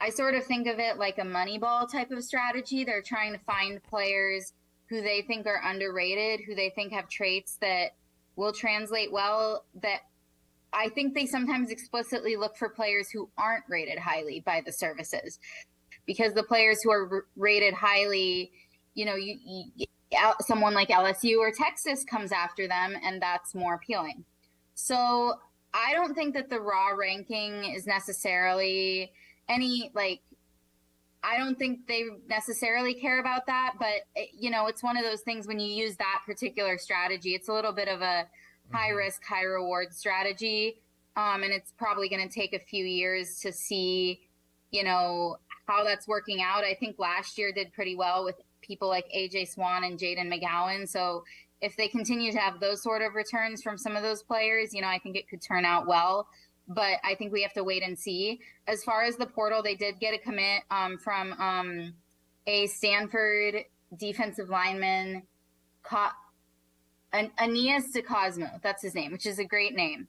I sort of think of it like a Moneyball type of strategy. They're trying to find players who they think are underrated, who they think have traits that will translate well, that I think they sometimes explicitly look for players who aren't rated highly by the services, because the players who are rated highly, someone like LSU or Texas comes after them, and that's more appealing. So I don't think that the raw ranking is necessarily I don't think they necessarily care about that, but it's one of those things when you use that particular strategy, it's a little bit of a high risk, high reward strategy. And it's probably going to take a few years to see, how that's working out. I think last year did pretty well with people like AJ Swan and Jaden McGowan. So if they continue to have those sort of returns from some of those players, I think it could turn out well. But I think we have to wait and see. As far as the portal, they did get a commit from a Stanford defensive lineman, Aeneas DeCosmo. That's his name, which is a great name,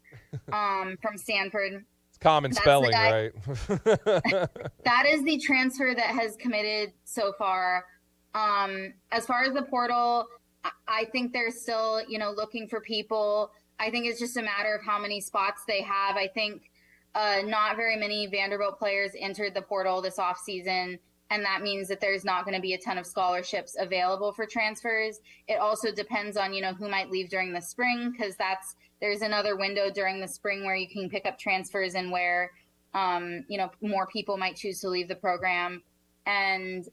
from Stanford. It's common spelling, right? That is the transfer that has committed so far. As far as the portal, I think they're still, looking for people. I think it's just a matter of how many spots they have. I think not very many Vanderbilt players entered the portal this offseason, and that means that there's not going to be a ton of scholarships available for transfers. It also depends on, who might leave during the spring, because there's another window during the spring where you can pick up transfers and where, more people might choose to leave the program. And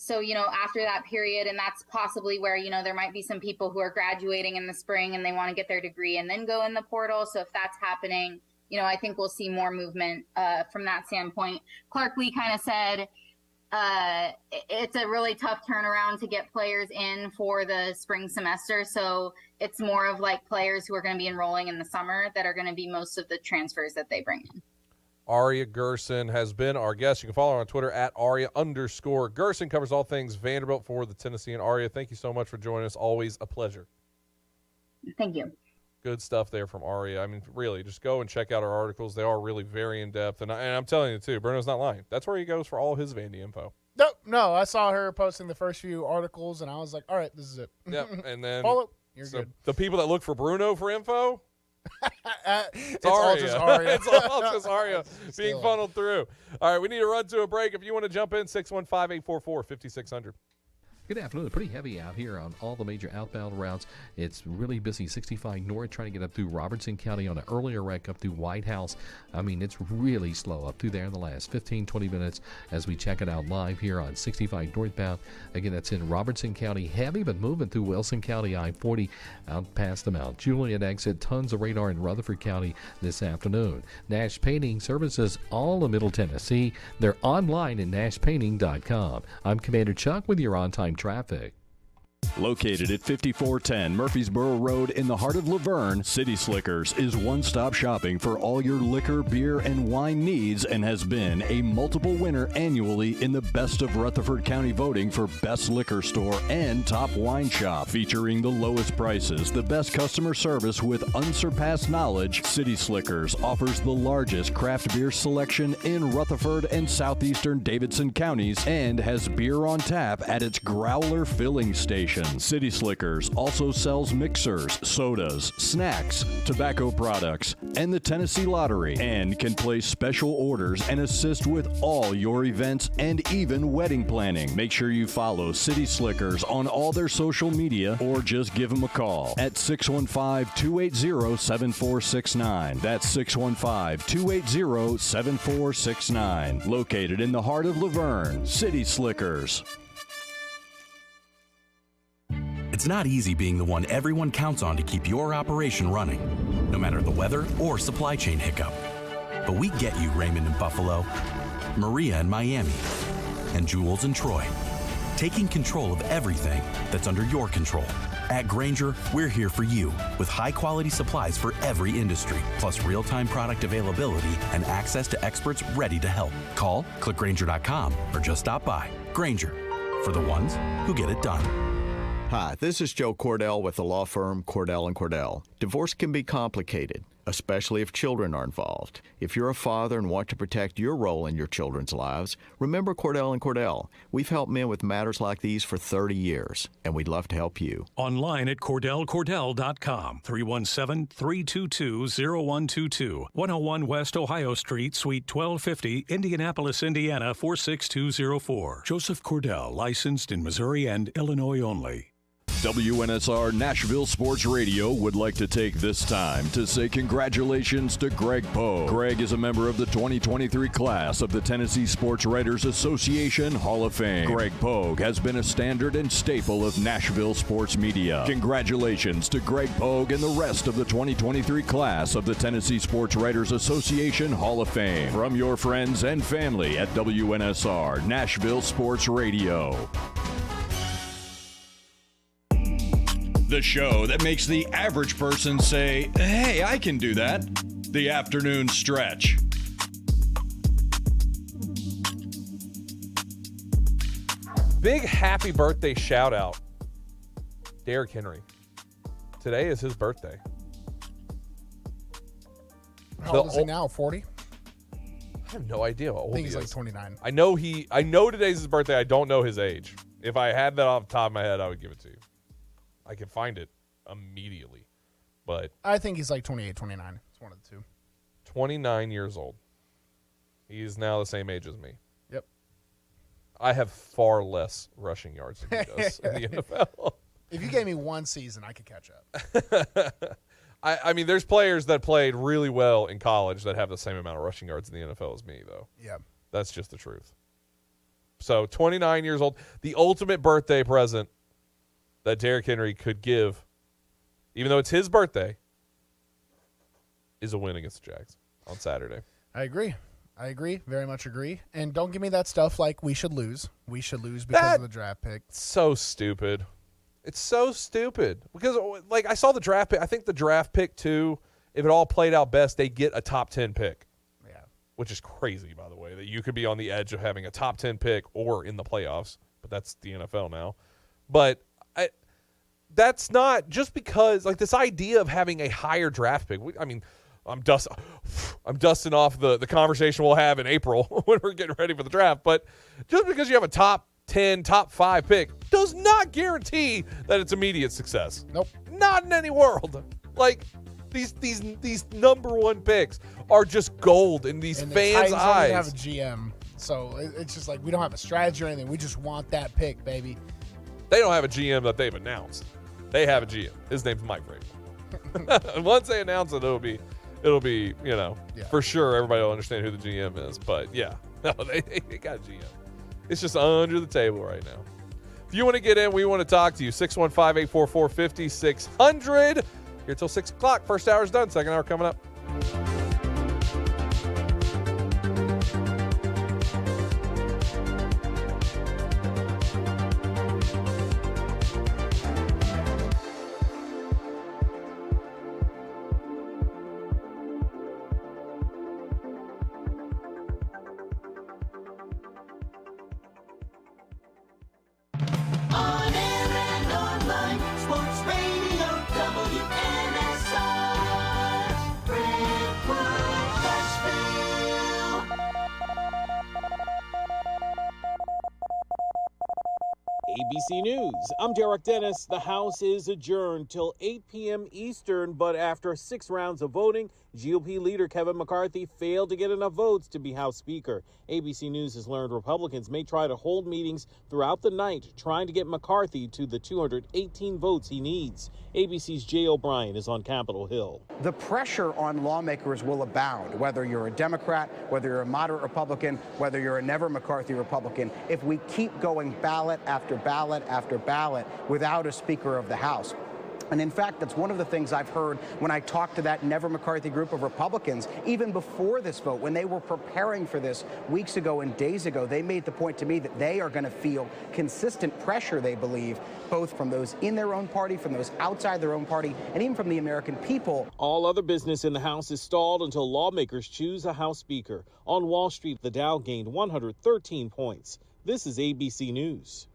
so, after that period, and that's possibly where, there might be some people who are graduating in the spring and they want to get their degree and then go in the portal. So if that's happening, I think we'll see more movement from that standpoint. Clark Lee kind of said it's a really tough turnaround to get players in for the spring semester. So it's more of like players who are going to be enrolling in the summer that are going to be most of the transfers that they bring in. Aria Gerson has been our guest. You can follow her on Twitter at Aria_Gerson. Covers all things Vanderbilt for the Tennessean. Aria, thank you so much for joining us. Always a pleasure. Thank you. Good stuff there from Aria. I mean, really, just go and check out her articles. They are really very in-depth. And I'm telling you, too, Bruno's not lying. That's where he goes for all of his Vandy info. No, I saw her posting the first few articles, and I was like, all right, this is it. Yep, and then follow. You're good. The people that look for Bruno for info, it's all just Aria. It's all just Aria being funneled through. All right, we need to run to a break. If you want to jump in, 615-844-5600. Good afternoon. Pretty heavy out here on all the major outbound routes. It's really busy. 65 north trying to get up through Robertson County on an earlier wreck up through White House. I mean, it's really slow up through there in the last 15, 20 minutes as we check it out live here on 65 northbound. Again, that's in Robertson County. Heavy, but moving through Wilson County, I-40 out past the Mount Juliet exit. Tons of radar in Rutherford County this afternoon. Nash Painting services all of Middle Tennessee. They're online at nashpainting.com. I'm Commander Chuck with your on-time traffic. Located at 5410 Murfreesboro Road in the heart of Laverne, City Slickers is one-stop shopping for all your liquor, beer, and wine needs and has been a multiple winner annually in the Best of Rutherford County voting for Best Liquor Store and Top Wine Shop. Featuring the lowest prices, the best customer service with unsurpassed knowledge, City Slickers offers the largest craft beer selection in Rutherford and southeastern Davidson counties and has beer on tap at its Growler filling station. City Slickers also sells mixers, sodas, snacks, tobacco products, and the Tennessee Lottery, and can place special orders and assist with all your events and even wedding planning. Make sure you follow City Slickers on all their social media or just give them a call at 615-280-7469. That's 615-280-7469. Located in the heart of Laverne, City Slickers. It's not easy being the one everyone counts on to keep your operation running, no matter the weather or supply chain hiccup. But we get you, Raymond in Buffalo, Maria in Miami, and Jules in Troy, taking control of everything that's under your control. At Grainger, we're here for you with high-quality supplies for every industry, plus real-time product availability and access to experts ready to help. Call, click Grainger.com, or just stop by. Grainger, for the ones who get it done. Hi, this is Joe Cordell with the law firm Cordell & Cordell. Divorce can be complicated, especially if children are involved. If you're a father and want to protect your role in your children's lives, remember Cordell & Cordell. We've helped men with matters like these for 30 years, and we'd love to help you. Online at CordellCordell.com, 317-322-0122, 101 West Ohio Street, Suite 1250, Indianapolis, Indiana, 46204. Joseph Cordell, licensed in Missouri and Illinois only. WNSR Nashville Sports Radio would like to take this time to say congratulations to Greg Poe. Greg is a member of the 2023 class of the Tennessee Sports Writers Association Hall of Fame. Greg Poe has been a standard and staple of Nashville sports media. Congratulations to Greg Poe and the rest of the 2023 class of the Tennessee Sports Writers Association Hall of Fame. From your friends and family at WNSR Nashville Sports Radio. The show that makes the average person say, hey, I can do that. The Afternoon Stretch. Big happy birthday shout out. Derrick Henry. Today is his birthday. How old is he now? 40? I have no idea how old he is. I think he's like 29. I know today's his birthday. I don't know his age. If I had that off the top of my head, I would give it to you. I can find it immediately. But I think he's like 28, 29. It's one of the two. 29 years old. He is now the same age as me. Yep. I have far less rushing yards than he does in the NFL. If you gave me one season, I could catch up. I mean, there's players that played really well in college that have the same amount of rushing yards in the NFL as me, though. Yeah. That's just the truth. So, 29 years old. The ultimate birthday present that Derrick Henry could give, even though it's his birthday, is a win against the Jags on Saturday. I agree. Very much agree. And don't give me that stuff like we should lose. We should lose because of the draft pick. So stupid. It's so stupid. Because, like, I saw the draft pick. I think the draft pick, too, if it all played out best, they get a top 10 pick. Yeah. Which is crazy, by the way, that you could be on the edge of having a top 10 pick or in the playoffs. But that's the NFL now. But that's not just because, like, this idea of having a higher draft pick. I mean, I'm dusting off the conversation we'll have in April when we're getting ready for the draft. But just because you have a top 10, top 5 pick does not guarantee that it's immediate success. Nope. Not in any world. Like, these number one picks are just gold in these fans' eyes. We have a GM, so it's just like we don't have a strategy or anything. We just want that pick, baby. They don't have a GM that they've announced. They have a GM. His name's Mike Reagan. Once they announce it, it'll be, for sure everybody will understand who the GM is. But yeah, no, they got a GM. It's just under the table right now. If you want to get in, we want to talk to you. 615-844-5600. Here till 6 o'clock. First hour's done. Second hour coming up. ABC News. I'm Derek Dennis. The House is adjourned till 8 p.m. Eastern, but after 6 rounds of voting, GOP leader Kevin McCarthy failed to get enough votes to be House Speaker. ABC News has learned Republicans may try to hold meetings throughout the night trying to get McCarthy to the 218 votes he needs. ABC's Jay O'Brien is on Capitol Hill. The pressure on lawmakers will abound, whether you're a Democrat, whether you're a moderate Republican, whether you're a never McCarthy Republican, if we keep going ballot after ballot after ballot without a Speaker of the House. And in fact, that's one of the things I've heard when I talked to that Never McCarthy group of Republicans, even before this vote, when they were preparing for this weeks ago and days ago, they made the point to me that they are going to feel consistent pressure, they believe, both from those in their own party, from those outside their own party, and even from the American people. All other business in the House is stalled until lawmakers choose a House Speaker. On Wall Street, the Dow gained 113 points. This is ABC News.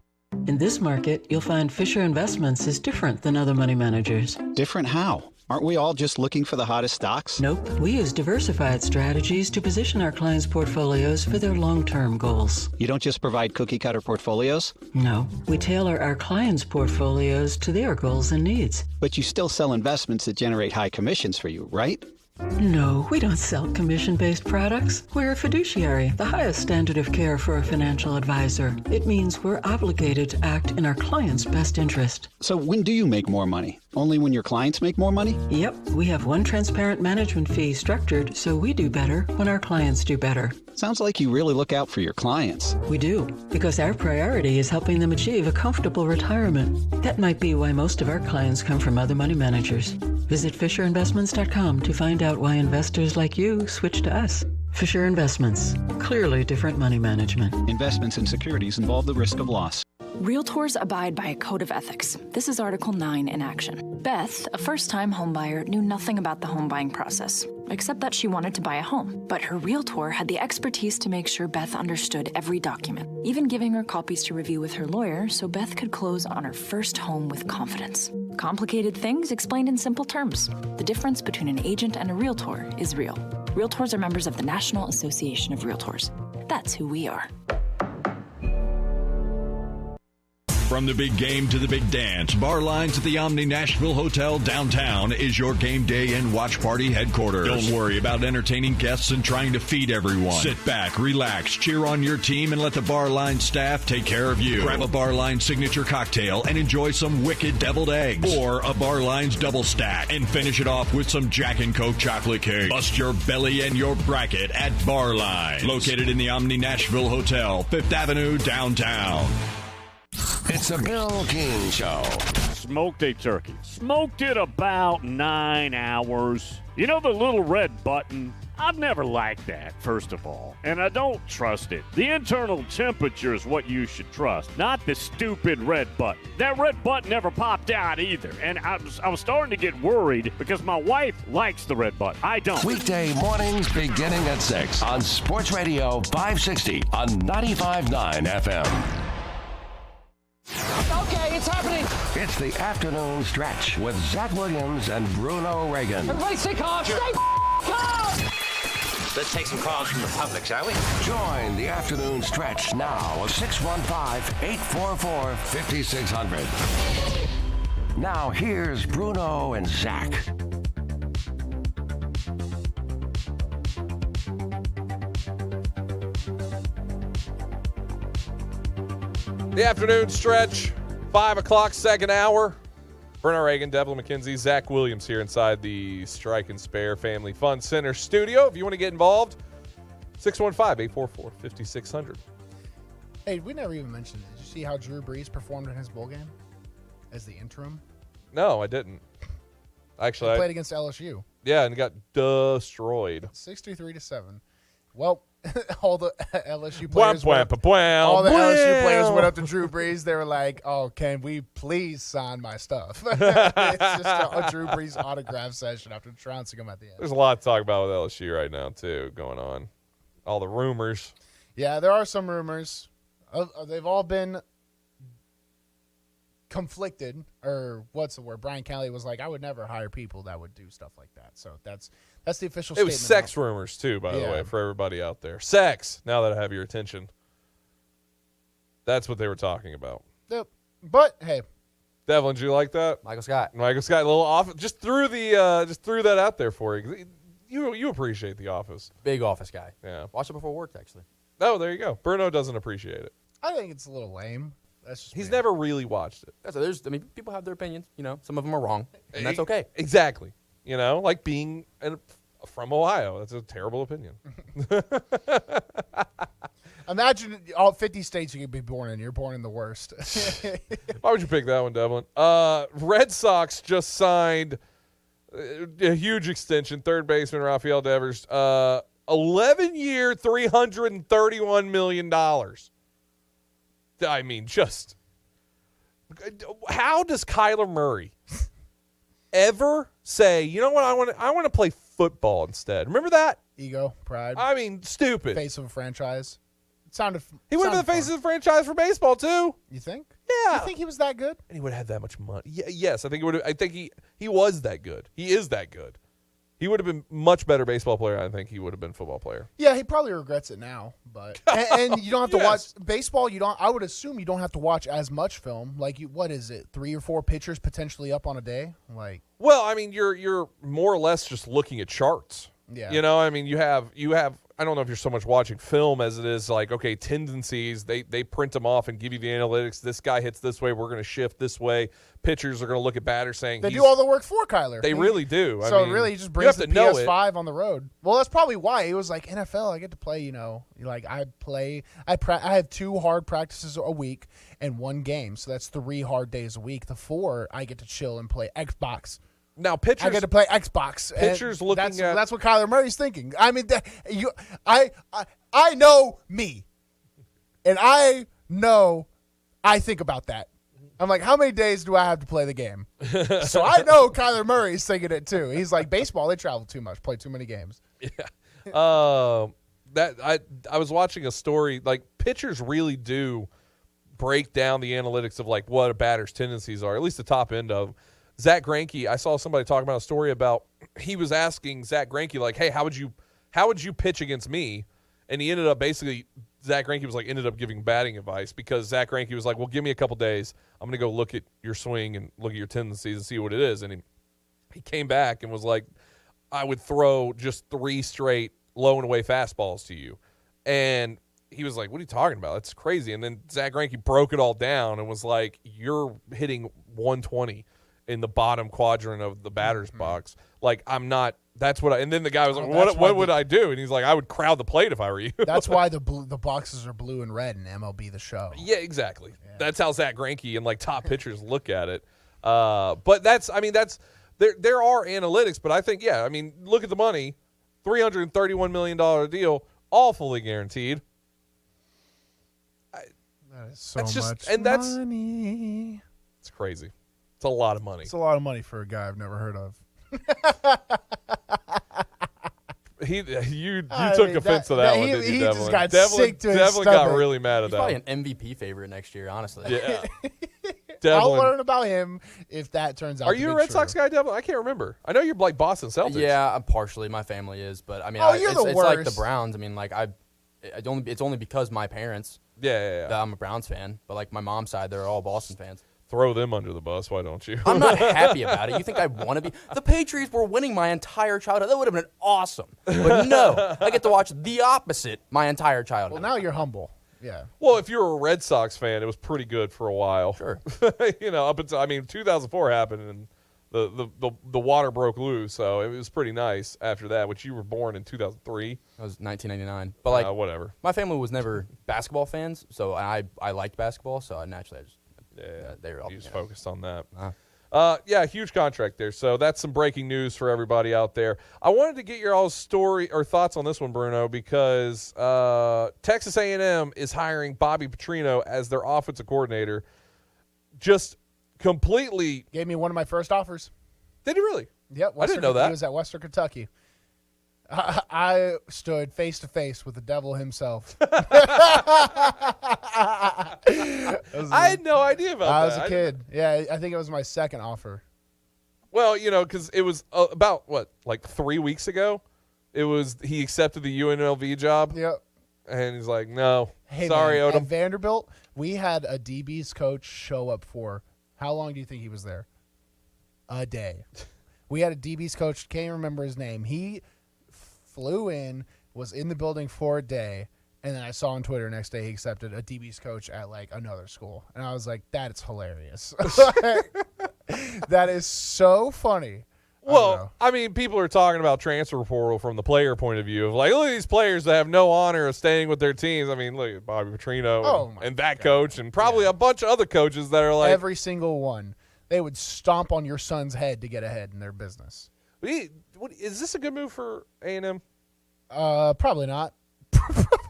In this market, you'll find Fisher Investments is different than other money managers. Different how? Aren't we all just looking for the hottest stocks? Nope. We use diversified strategies to position our clients' portfolios for their long-term goals. You don't just provide cookie-cutter portfolios? No. We tailor our clients' portfolios to their goals and needs. But you still sell investments that generate high commissions for you, right? No, we don't sell commission-based products. We're a fiduciary, the highest standard of care for a financial advisor. It means we're obligated to act in our client's best interest. So when do you make more money? Only when your clients make more money? Yep, we have one transparent management fee structured so we do better when our clients do better. Sounds like you really look out for your clients. We do, because our priority is helping them achieve a comfortable retirement. That might be why most of our clients come from other money managers. Visit FisherInvestments.com to find out why investors like you switch to us. Fisher Investments, clearly different money management. Investments in securities involve the risk of loss. Realtors abide by a code of ethics. This is Article 9 in action. Beth, a first-time homebuyer, knew nothing about the home buying process, except that she wanted to buy a home. But her realtor had the expertise to make sure Beth understood every document, even giving her copies to review with her lawyer so Beth could close on her first home with confidence. Complicated things explained in simple terms. The difference between an agent and a realtor is real. Realtors are members of the National Association of Realtors. That's who we are. From the big game to the big dance, Bar Lines at the Omni Nashville Hotel downtown is your game day and watch party headquarters. Don't worry about entertaining guests and trying to feed everyone. Sit back, relax, cheer on your team, and let the Bar Lines staff take care of you. Grab a Bar Lines signature cocktail and enjoy some wicked deviled eggs or a Bar Lines double stack, and finish it off with some Jack and Coke chocolate cake. Bust your belly and your bracket at Bar Lines, located in the Omni Nashville Hotel, 5th Avenue, downtown. It's a Bill King Show. Smoked a turkey. Smoked it about 9 hours. You know the little red button? I've never liked that, first of all, and I don't trust it. The internal temperature is what you should trust, not the stupid red button. That red button never popped out either, and I was starting to get worried because my wife likes the red button. I don't. Weekday mornings beginning at 6 on Sports Radio 560 on 95.9 FM. Okay, it's happening. It's the afternoon stretch with Zach Williams and Bruno Reagan. Everybody stay calm. Stay calm. Let's take some calls from the public, shall we? Join the afternoon stretch now at 615-844-5600. Now here's Bruno and Zach. The afternoon stretch, 5 o'clock, second hour. Bruno Reagan, Devlin McKenzie, Zach Williams here inside the Strike and Spare Family Fun Center studio. If you want to get involved, 615-844-5600. Hey, we never even mentioned it. Did you see how Drew Brees performed in his bowl game as the interim? No, I didn't. Actually, he played against LSU. Yeah, and got destroyed. 63-7. Well, all the LSU players LSU players went up to Drew Brees. They were like, "Oh, can we please sign my stuff?" It's just a Drew Brees autograph session after trouncing him at the end. There's a lot to talk about with LSU right now too, going on. All the rumors. Yeah, there are some rumors. They've all been conflicted, or what's the word? Brian Kelly was like, "I would never hire people that would do stuff like that." So that's the official statement. It was sex rumors too, by the way, for everybody out there. Sex. Now that I have your attention, that's what they were talking about. Yep. But hey, Devlin, do you like that? Michael Scott, a little off. Just threw that out there for you. You appreciate The Office. Big Office guy. Yeah. Watched it before work, actually. Oh, there you go. Bruno doesn't appreciate it. I think it's a little lame. He's never really watched it. People have their opinions. You know, some of them are wrong, and that's okay. Exactly. You know, like being from Ohio. That's a terrible opinion. Imagine all 50 states you could be born in. You're born in the worst. Why would you pick that one, Devlin? Red Sox just signed a huge extension. Third baseman Rafael Devers, 11-year, $331 million. I mean, just how does Kyler Murray ever say, you know what, I want to play football instead? Remember that? Ego, pride. I mean, stupid. Face of a franchise. He would have been the face of the franchise for baseball too. You think? Yeah. You think he was that good? And he would have had that much money. Yes, I think he was that good. He is that good. He would have been much better baseball player. I think he would have been football player. Yeah, he probably regrets it now. But and you don't have to watch baseball. I would assume you don't have to watch as much film. Like, what is it? 3 or 4 pitchers potentially up on a day. Like, well, I mean, you're more or less just looking at charts. Yeah. You know, I mean, you have. I don't know if you're so much watching film as it is like, okay, tendencies. They print them off and give you the analytics. This guy hits this way. We're going to shift this way. Pitchers are going to look at batters saying they do all the work for Kyler. They really do. So I mean, really, he just brings the know PS5 on the road. Well, that's probably why he was like, NFL. I get to play. You know, like I have 2 hard practices a week and 1 game. So that's 3 hard days a week. The 4 I get to chill and play Xbox. Now, pitchers. I get to play Xbox. Pitchers looking at. That's what Kyler Murray's thinking. I mean, I know me, and I know I think about that. I'm like, how many days do I have to play the game? So I know Kyler Murray's thinking it too. He's like, baseball, they travel too much, play too many games. Yeah. I was watching a story. Like, pitchers really do break down the analytics of like what a batter's tendencies are, at least the top end of. Zach Greinke, I saw somebody talking about a story about he was asking Zach Greinke, like, hey, how would you pitch against me? And he ended up Zach Greinke ended up giving batting advice because Zach Greinke was like, well, give me a couple days. I'm going to go look at your swing and look at your tendencies and see what it is. And he came back and was like, I would throw just 3 straight low and away fastballs to you. And he was like, what are you talking about? That's crazy. And then Zach Greinke broke it all down and was like, you're hitting 120 in the bottom quadrant of the batter's box. Like, I'm not. That's what and then the guy was like, what would I do? And he's like, I would crowd the plate if I were you. That's why the boxes are blue and red in MLB The Show. Yeah, exactly. Yeah. That's how Zach Greinke and like top pitchers look at it. But that's there are analytics, but I think, yeah, I mean, look at the money. $331 million deal, all fully guaranteed. That is so much money. It's crazy. It's a lot of money. It's a lot of money for a guy I've never heard of. You took offense to that one, didn't you, Devlin? Just got sick to his Devlin stomach. got really mad at that. He's probably an MVP favorite next year, honestly. Yeah. I'll learn about him if that turns out. Are you a Red Sox guy, Devlin? I can't remember. I know you're like Boston Celtics. Yeah, I'm partially. My family is, but I mean, you're the it's worst. like the Browns. I mean, like it's only because my parents. Yeah. That I'm a Browns fan, but like my mom's side, they're all Boston fans. Throw them under the bus, why don't you? I'm not happy about it. You think I want to be? The Patriots were winning my entire childhood. That would have been awesome. But no, I get to watch the opposite my entire childhood. Well, now you're humble. Yeah. Well, if you're a Red Sox fan, it was pretty good for a while. Sure. You know, up until 2004 happened and the water broke loose, so it was pretty nice after that. Which you were born in 2003. That was 1999. But like whatever. My family was never basketball fans, so I liked basketball, so I naturally just. Yeah, they were all just focused on that. Uh-huh. Huge contract there. So that's some breaking news for everybody out there. I wanted to get your all's story or thoughts on this one, Bruno, because Texas A&M is hiring Bobby Petrino as their offensive coordinator. Just completely gave me one of my first offers. Did he really? Yep. I didn't know that. He was at Western Kentucky. I stood face to face with the devil himself. I had no idea about that. I was a kid. Yeah, I think it was my second offer. Well, you know, because it was about, like 3 weeks ago? He accepted the UNLV job. Yep. And he's like, no, hey, sorry, man, Odom. At Vanderbilt, we had a DB's coach show up for, how long do you think he was there? A day. We had a DB's coach, can't even remember his name. He flew in, was in the building for a day, and then I saw on Twitter next day he accepted a DB's coach at like another school. And I was like, that is hilarious. That is so funny. Well, I mean, people are talking about transfer portal from the player point of view of like, look at these players that have no honor of staying with their teams. I mean, look at Bobby Petrino and that coach and probably a bunch of other coaches that are like. Every single one. They would stomp on your son's head to get ahead in their business. Is this a good move for A&M? Probably not.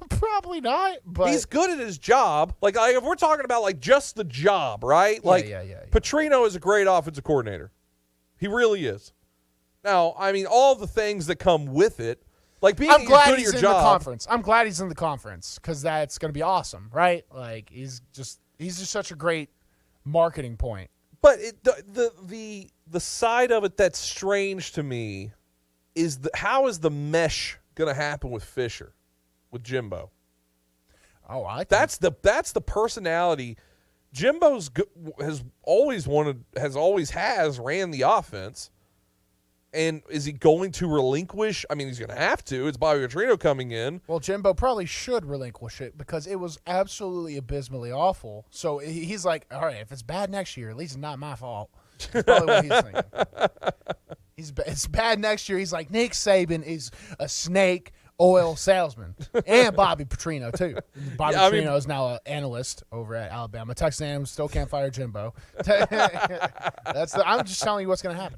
Probably not. But he's good at his job. Like if we're talking about like just the job, right? Yeah. Petrino is a great offensive coordinator. He really is. Now, I mean, all the things that come with it, Like being I'm glad good at he's your in job. the conference. I'm glad he's in the conference because that's going to be awesome, right? Like he's just such a great marketing point. But the side of it that's strange to me is how is the mesh going to happen with Fisher, with Jimbo? Oh, I think that's the personality. Jimbo's has always ran the offense. And is he going to relinquish? I mean, he's going to have to. It's Bobby Petrino coming in. Well, Jimbo probably should relinquish it because it was absolutely abysmally awful. So he's like, all right, if it's bad next year, at least it's not my fault. That's probably what he's thinking. It's bad next year. He's like, Nick Saban is a snake oil salesman. And Bobby Petrino, too. Bobby Petrino is now an analyst over at Alabama. Texas A&M still can't fire Jimbo. I'm just telling you what's going to happen.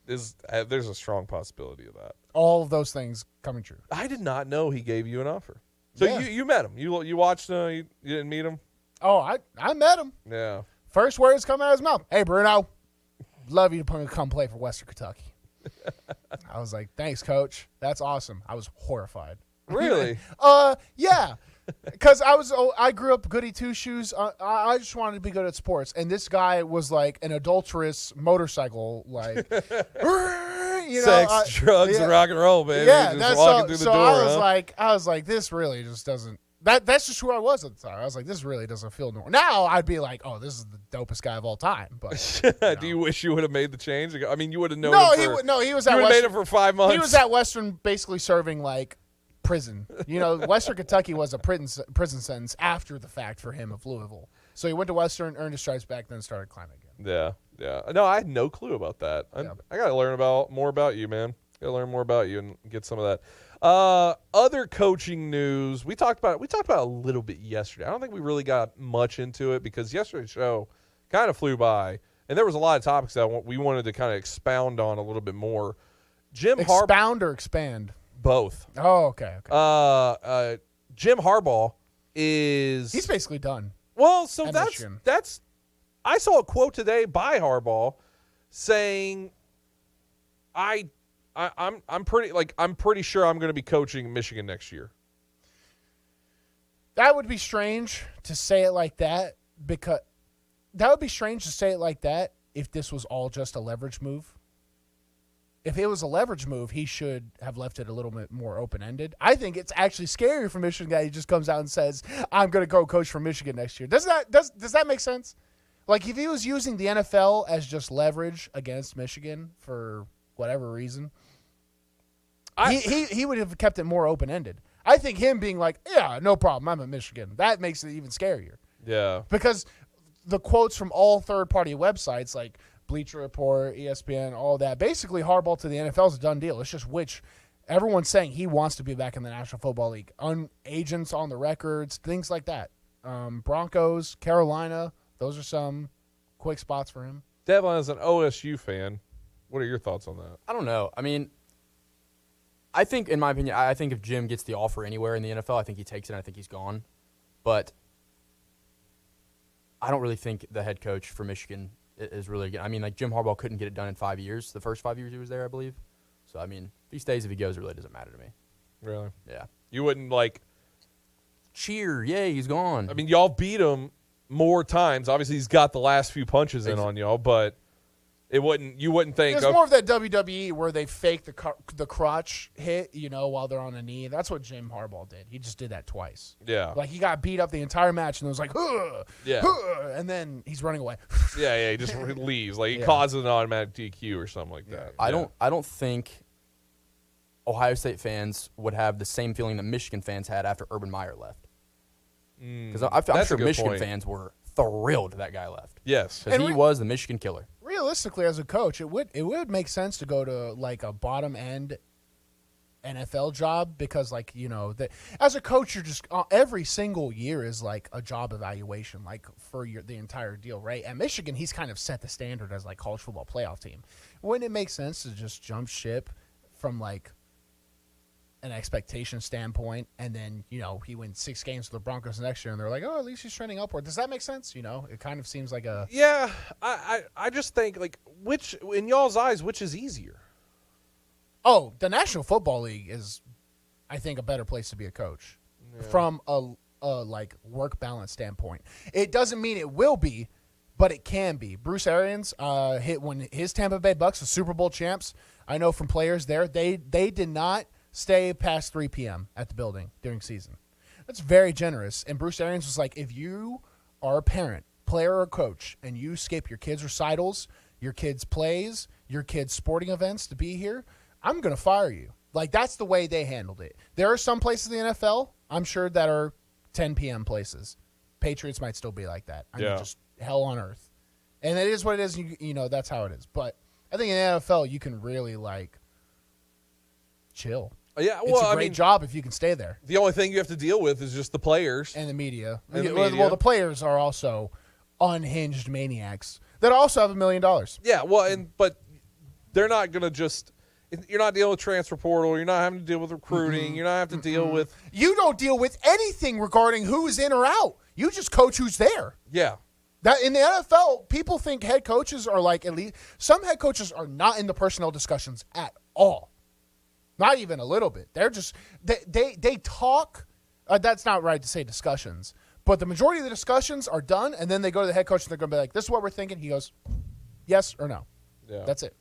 There's a strong possibility of that. All of those things coming true. I did not know he gave you an offer. So Yeah. you met him. You watched. You didn't meet him. Oh, I met him. Yeah. First words come out of his mouth. Hey, Bruno, love you to come play for Western Kentucky. I was like, thanks, coach. That's awesome. I was horrified. Really? Yeah. Because I grew up goody two shoes. I just wanted to be good at sports, and this guy was like an adulterous motorcycle, like sex, drugs, and rock and roll, baby. Yeah, just walking through the door. I was like, this really just doesn't. That's just who I was at the time. I was like, this really doesn't feel normal. Now I'd be like, oh, this is the dopest guy of all time. But do you wish you would have made the change? I mean, you would have known. He was at you would have Western, made it for 5 months. He was at Western, basically serving like prison. Western Kentucky was a prison sentence after the fact for him of Louisville. So he went to Western, earned his stripes back, then started climbing again. Yeah. No, I had no clue about that. I got to learn more about you, man. Got to learn more about you and get some of that. Other coaching news. We talked about it a little bit yesterday. I don't think we really got much into it because yesterday's show kind of flew by, and there was a lot of topics that we wanted to kind of expound on a little bit more. Expound or expand? Both. Oh, okay. Jim Harbaugh he's basically done. Well, so that's I saw a quote today by Harbaugh saying I'm pretty sure I'm going to be coaching Michigan next year. That would be strange to say it like that because that would be strange to say it like that if this was all just a leverage move. If it was a leverage move, he should have left it a little bit more open-ended. I think it's actually scarier for Michigan guy. He just comes out and says, I'm going to go coach for Michigan next year. Does that make sense? Like if he was using the NFL as just leverage against Michigan for whatever reason, he would have kept it more open-ended. I think him being like, yeah, no problem, I'm at Michigan, that makes it even scarier. Yeah. Because the quotes from all third-party websites like Bleacher Report, ESPN, all that, basically Harbaugh to the NFL is a done deal. It's just everyone's saying he wants to be back in the National Football League. Agents on the records, things like that. Broncos, Carolina, those are some quick spots for him. Devlin is an OSU fan. What are your thoughts on that? I don't know. I mean, I think, in my opinion, I think if Jim gets the offer anywhere in the NFL, I think he takes it and I think he's gone. But I don't really think the head coach for Michigan is really good. I mean, like Jim Harbaugh couldn't get it done in 5 years, the first 5 years he was there, I believe. So, I mean, if he stays, if he goes, it really doesn't matter to me. Really? Yeah. You wouldn't cheer, yay, he's gone. I mean, y'all beat him more times. Obviously, he's got the last few punches in on y'all, but you wouldn't think. It's more of that WWE where they fake the crotch hit, while they're on a knee. That's what Jim Harbaugh did. He just did that twice. Yeah. Like he got beat up the entire match and it was like, yeah. And then he's running away. Yeah, he just leaves. Like he causes an automatic DQ or something like that. I don't think Ohio State fans would have the same feeling that Michigan fans had after Urban Meyer left. Because I'm sure Michigan fans were thrilled that guy left. Yes. Because he was the Michigan killer. Realistically, as a coach, it would make sense to go to like a bottom end NFL job because, as a coach, you're just every single year is like a job evaluation, like for the entire deal, right? At Michigan, he's kind of set the standard as like college football playoff team. Wouldn't it make sense to just jump ship from like an expectation standpoint, and then he wins 6 games for the Broncos next year, and they're like, oh, at least he's trending upward. Does that make sense? It kind of seems like a I just think which in y'all's eyes, which is easier? Oh, the National Football League is I think, a better place to be a coach from a like work balance standpoint. It doesn't mean it will be, but it can be. Bruce Arians hit when his Tampa Bay Bucks, the Super Bowl champs. I know from players there, they did not stay past 3 p.m. at the building during season. That's very generous. And Bruce Arians was like, if you are a parent, player, or coach, and you skip your kids' recitals, your kids' plays, your kids' sporting events to be here, I'm going to fire you. Like, that's the way they handled it. There are some places in the NFL, I'm sure, that are 10 p.m. places. Patriots might still be like that. I mean, just hell on earth. And it is what it is. You know, that's how it is. But I think in the NFL, you can really, like, chill. Yeah, well, it's a great job if you can stay there. The only thing you have to deal with is just the players. And the media. And Well, the players are also unhinged maniacs that also have $1 million. Yeah, well, but they're not going to just – you're not dealing with transfer portal. You're not having to deal with recruiting. You're not having to deal with – You don't deal with anything regarding who's in or out. You just coach who's there. Yeah. That in the NFL, people think head coaches are like elite. Some head coaches are not in the personnel discussions at all. Not even a little bit. They're just they talk. That's not right to say discussions, but the majority of the discussions are done, and then they go to the head coach and they're going to be like, "This is what we're thinking." He goes, "Yes or no." Yeah. That's it.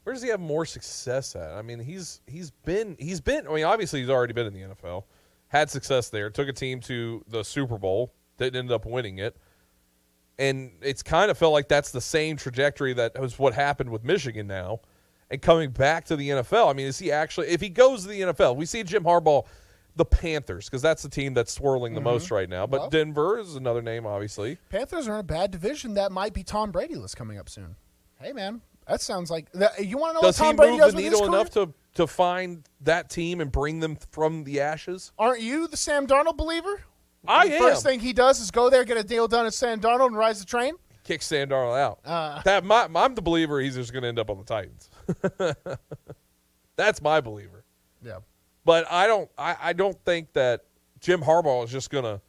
Where does he have more success at? I mean, he's been. I mean, obviously he's already been in the NFL, had success there, took a team to the Super Bowl, didn't end up winning it, and it's kind of felt like that's the same trajectory that was what happened with Michigan now. And coming back to the NFL, I mean, is he actually – if he goes to the NFL, we see Jim Harbaugh, the Panthers, because that's the team that's swirling the most right now. But Denver is another name, obviously. Panthers are in a bad division. That might be Tom Brady list coming up soon. Hey, man, that sounds like – you want to know what Tom Brady does with his career? Does he move the needle enough to find that team and bring them from the ashes? Aren't you the Sam Darnold believer? I am. The first thing he does is go there, get a deal done at Sam Darnold, and rise the train? Kick Sam Darnold out. I'm the believer he's just going to end up on the Titans. That's my believer. Yeah. But I don't think that Jim Harbaugh is just going to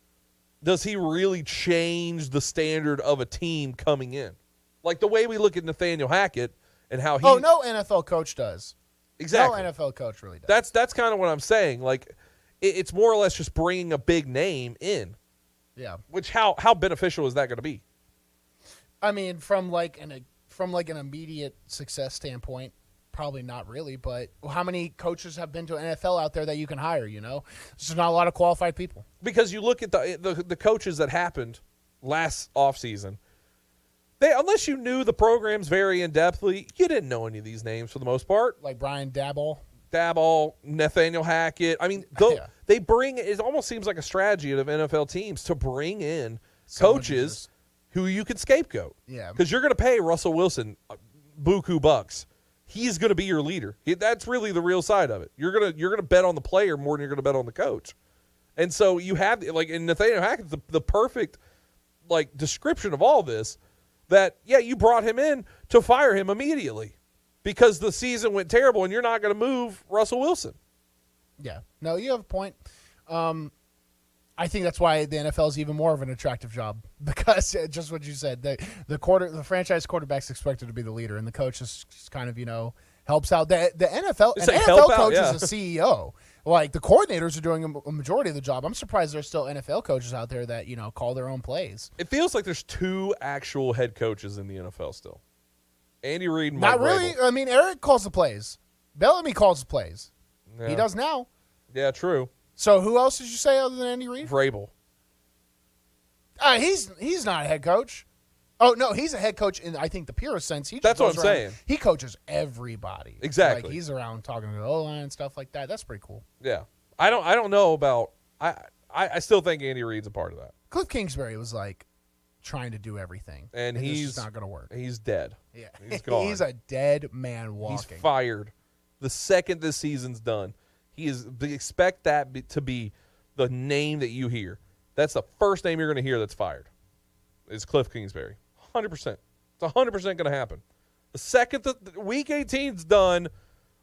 – does he really change the standard of a team coming in? Like the way we look at Nathaniel Hackett and how he – Oh, no NFL coach does. Exactly. No NFL coach really does. That's kind of what I'm saying. Like it's more or less just bringing a big name in. Yeah. Which how beneficial is that going to be? I mean, from like an immediate success standpoint, probably not really. But how many coaches have been to NFL out there that you can hire? You know, there's just not a lot of qualified people. Because you look at the coaches that happened last offseason, unless you knew the programs very in depthly, you didn't know any of these names for the most part. Like Brian Daboll, Nathaniel Hackett. I mean, they bring it almost seems like a strategy of NFL teams to bring in coaches who you can scapegoat. Yeah. Because you're going to pay Russell Wilson buku bucks. He's going to be your leader. That's really the real side of it. You're gonna bet on the player more than you're going to bet on the coach. And so you have like in Nathaniel Hackett the perfect like description of all this. That you brought him in to fire him immediately because the season went terrible and you're not going to move Russell Wilson. Yeah. No, you have a point. I think that's why the NFL is even more of an attractive job because just what you said, the franchise quarterback's expected to be the leader, and the coach is just kind of helps out. The NFL coach is a CEO. Like the coordinators are doing a majority of the job. I'm surprised there's still NFL coaches out there that call their own plays. It feels like there's 2 actual head coaches in the NFL still. Andy Reid and Mike Not really. Vrabel. I mean, Eric calls the plays. Bellamy calls the plays. Yeah. He does now. Yeah, true. So who else did you say other than Andy Reid? Vrabel. He's not a head coach. Oh, no, he's a head coach in, I think, the purest sense. That's what I'm saying. He coaches everybody. Exactly. Like, he's around talking to the O-line and stuff like that. That's pretty cool. Yeah. I don't know about I still think Andy Reid's a part of that. Cliff Kingsbury was like trying to do everything. And he's not going to work. He's dead. Yeah. He's gone. He's a dead man walking. He's fired the second this season's done. Expect that to be the name that you hear. That's the first name you're going to hear that's fired. Is Cliff Kingsbury. 100%. It's 100% going to happen. The second that Week 18's done,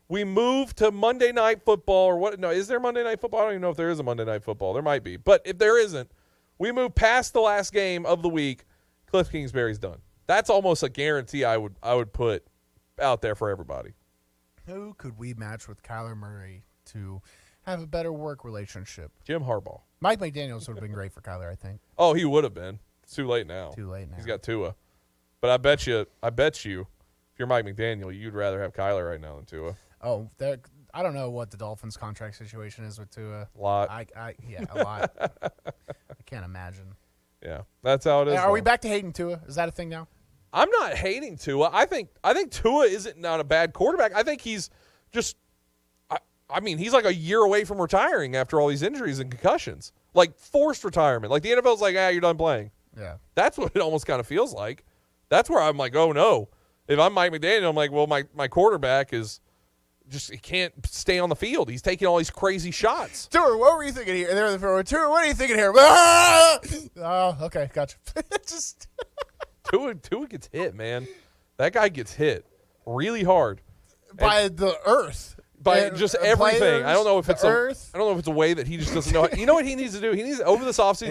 we move to Monday Night Football or what? No, is there Monday Night Football? I don't even know if there is a Monday Night Football. There might be. But if there isn't, we move past the last game of the week. Cliff Kingsbury's done. That's almost a guarantee I would put out there for everybody. Who could we match with Kyler Murray to have a better work relationship. Jim Harbaugh. Mike McDaniels would have been great for Kyler, I think. Oh, he would have been. It's too late now. Too late now. He's got Tua. But I bet you, if you're Mike McDaniel, you'd rather have Kyler right now than Tua. Oh, I don't know what the Dolphins' contract situation is with Tua. A lot. A lot. I can't imagine. Yeah, that's how it is. Are we back to hating Tua? Is that a thing now? I'm not hating Tua. I think Tua isn't not a bad quarterback. I think he's just I mean, he's like a year away from retiring after all these injuries and concussions. Like forced retirement. Like the NFL's like, you're done playing. Yeah. That's what it almost kind of feels like. That's where I'm like, oh no. If I'm Mike McDaniel, I'm like, well, my quarterback is just, he can't stay on the field. He's taking all these crazy shots. Tua, what were you thinking here? Tua, what are you thinking here? Oh, okay, gotcha. Just Tua gets hit, man. That guy gets hit really hard by the earth. By just everything. Players, I don't know if it's earth. I don't know if it's a way that he just doesn't know. You know what he needs to do? He needs over this offseason.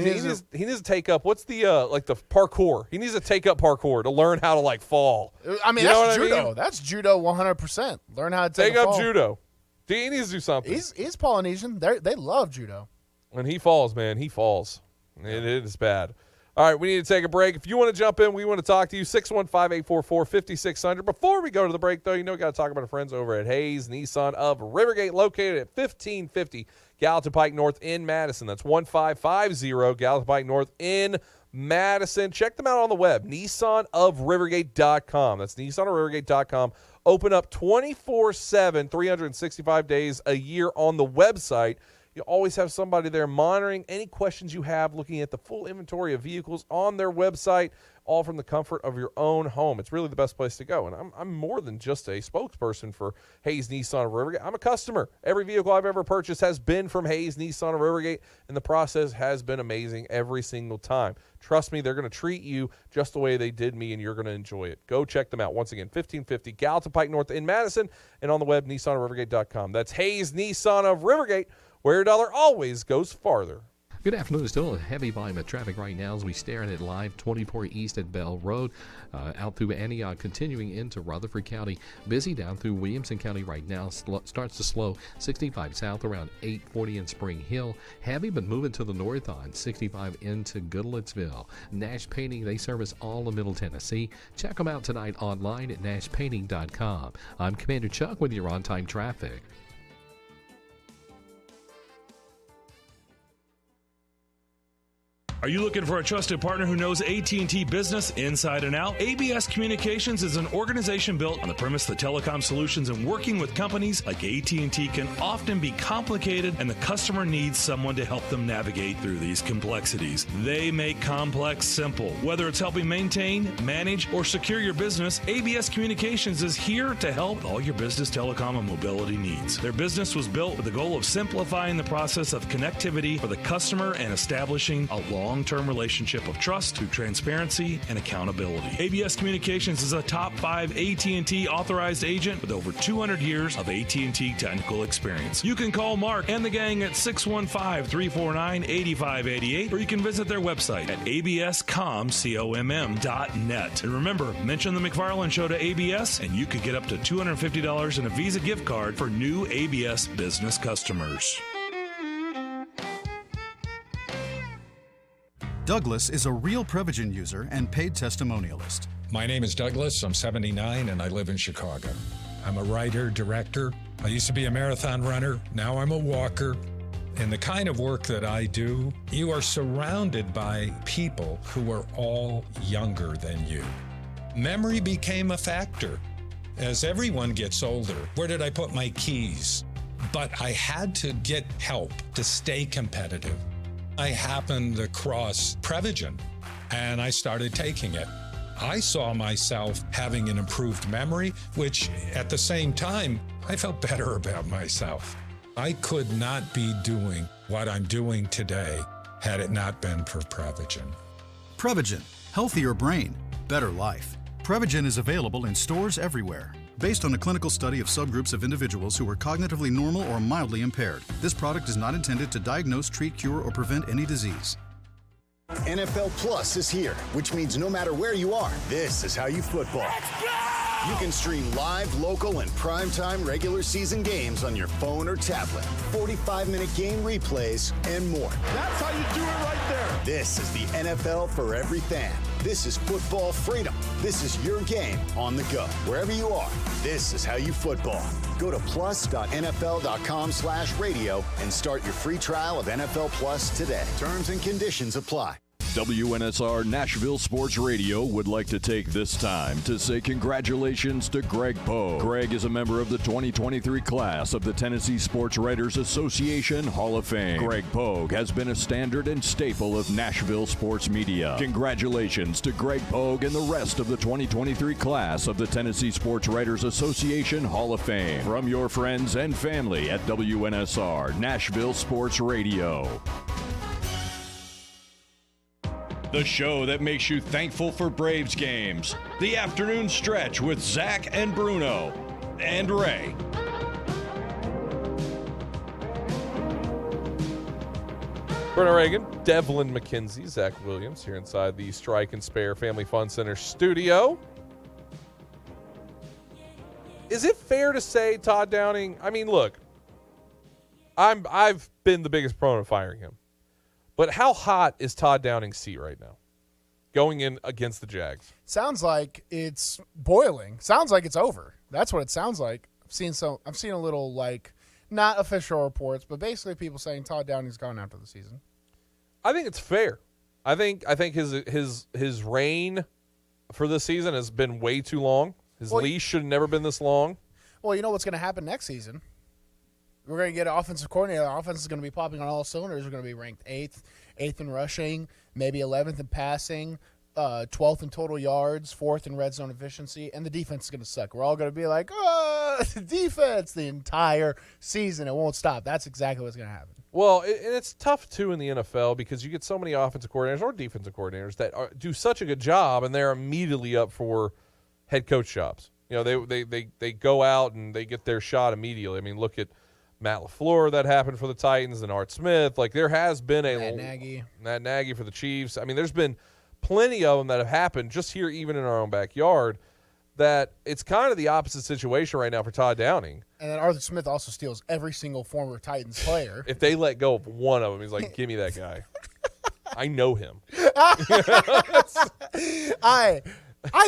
He needs to take up what's the the parkour. He needs to take up parkour to learn how to fall. I mean, that's judo. I mean? That's judo 100%. Learn how to take up fall. Judo. He needs to do something. He's Polynesian. They love judo. When he falls, man, he falls. It is bad. All right, we need to take a break. If you want to jump in, we want to talk to you, 615-844-5600. Before we go to the break, though, we got to talk about our friends over at Hayes Nissan of Rivergate, located at 1550 Gallatin Pike North in Madison. That's 1550 Gallatin Pike North in Madison. Check them out on the web, nissanofrivergate.com. That's nissanofrivergate.com. Open up 24/7, 365 days a year on the website. You always have somebody there monitoring any questions you have, looking at the full inventory of vehicles on their website, all from the comfort of your own home. It's really the best place to go. And I'm more than just a spokesperson for Hayes Nissan of Rivergate. I'm a customer. Every vehicle I've ever purchased has been from Hayes Nissan of Rivergate, and the process has been amazing every single time. Trust me, they're going to treat you just the way they did me, and you're going to enjoy it. Go check them out. Once again, 1550 Gallatin Pike North in Madison, and on the web, nissanofrivergate.com. That's Hayes Nissan of Rivergate, where a dollar always goes farther. Good afternoon. Still a heavy volume of traffic right now as we stare at it live. 24 East at Bell Road, out through Antioch, continuing into Rutherford County. Busy down through Williamson County right now. Starts to slow. 65 south around 840 in Spring Hill. Heavy, but moving to the north on 65 into Goodlettsville. Nash Painting, they service all of Middle Tennessee. Check them out tonight online at nashpainting.com. I'm Commander Chuck with your on-time traffic. Are you looking for a trusted partner who knows AT&T business inside and out? ABS Communications is an organization built on the premise that telecom solutions and working with companies like AT&T can often be complicated, and the customer needs someone to help them navigate through these complexities. They make complex simple. Whether it's helping maintain, manage, or secure your business, ABS Communications is here to help with all your business telecom and mobility needs. Their business was built with the goal of simplifying the process of connectivity for the customer and establishing a long-term relationship of trust through transparency and accountability. ABS Communications is a top 5 AT&T authorized agent with over 200 years of AT&T technical experience. You can call Mark and the gang at 615-349-8588, or you can visit their website at abscomm.net. And remember, mention the McFarland Show to ABS, and you could get up to $250 in a Visa gift card for new ABS business customers. Douglas is a real Prevagen user and paid testimonialist. My name is Douglas. I'm 79 and I live in Chicago. I'm a writer, director. I used to be a marathon runner. Now I'm a walker. In the kind of work that I do, you are surrounded by people who are all younger than you. Memory became a factor. As everyone gets older, where did I put my keys? But I had to get help to stay competitive. I happened across Prevagen, and I started taking it. I saw myself having an improved memory, which at the same time, I felt better about myself. I could not be doing what I'm doing today had it not been for Prevagen. Prevagen, healthier brain, better life. Prevagen is available in stores everywhere. Based on a clinical study of subgroups of individuals who were cognitively normal or mildly impaired, this product is not intended to diagnose, treat, cure, or prevent any disease. NFL Plus is here, which means no matter where you are, this is how you football. You can stream live, local, and primetime regular season games on your phone or tablet. 45-minute game replays and more. That's how you do it right there. This is the NFL for every fan. This is football freedom. This is your game on the go. Wherever you are, this is how you football. Go to plus.nfl.com/radio and start your free trial of NFL Plus today. Terms and conditions apply. WNSR Nashville Sports Radio would like to take this time to say congratulations to Greg Poe. Greg is a member of the 2023 class of the Tennessee Sports Writers Association Hall of Fame. Greg Poe has been a standard and staple of Nashville sports media. Congratulations to Greg Poe and the rest of the 2023 class of the Tennessee Sports Writers Association Hall of Fame. From your friends and family at WNSR Nashville Sports Radio. The show that makes you thankful for Braves games. The Afternoon Stretch with Zach and Bruno and Ray. Bruno Reagan, Devlin McKenzie, Zach Williams here inside the Strike and Spare Family Fun Center studio. Is it fair to say Todd Downing? I mean, look, I've been the biggest proponent of firing him. But how hot is Todd Downing's seat right now, going in against the Jags? Sounds like it's boiling. Sounds like it's over. That's what it sounds like. I've seen a little, like, not official reports, but basically people saying Todd Downing's gone after the season. I think it's fair. I think his reign for this season has been way too long. His leash should have never been this long. Well, you know what's going to happen next season? We're going to get an offensive coordinator. The offense is going to be popping on all cylinders. We're going to be ranked 8th in rushing, maybe 11th in passing, 12th in total yards, 4th in red zone efficiency, and the defense is going to suck. We're all going to be like, defense the entire season. It won't stop. That's exactly what's going to happen. Well, and it's tough, too, in the NFL because you get so many offensive coordinators or defensive coordinators that do such a good job, and they're immediately up for head coach jobs. You know, they go out and they get their shot immediately. I mean, look at Matt LaFleur, that happened for the Titans, and Art Smith. Like, there has been Matt Nagy for the Chiefs. I mean, there's been plenty of them that have happened just here, even in our own backyard, that it's kind of the opposite situation right now for Todd Downing. And then Arthur Smith also steals every single former Titans player. If they let go of one of them, he's like, give me that guy. I know him. I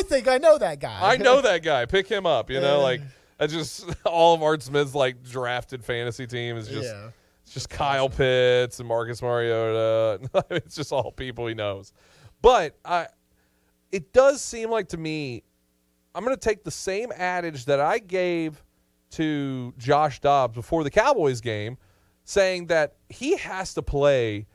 think I know that guy. I know that guy. Pick him up, like – that's just all of Art Smith's like drafted fantasy team is just it's just Kyle Pitts and Marcus Mariota. It's just all people he knows. But it does seem like to me, I'm going to take the same adage that I gave to Josh Dobbs before the Cowboys game, saying that he has to play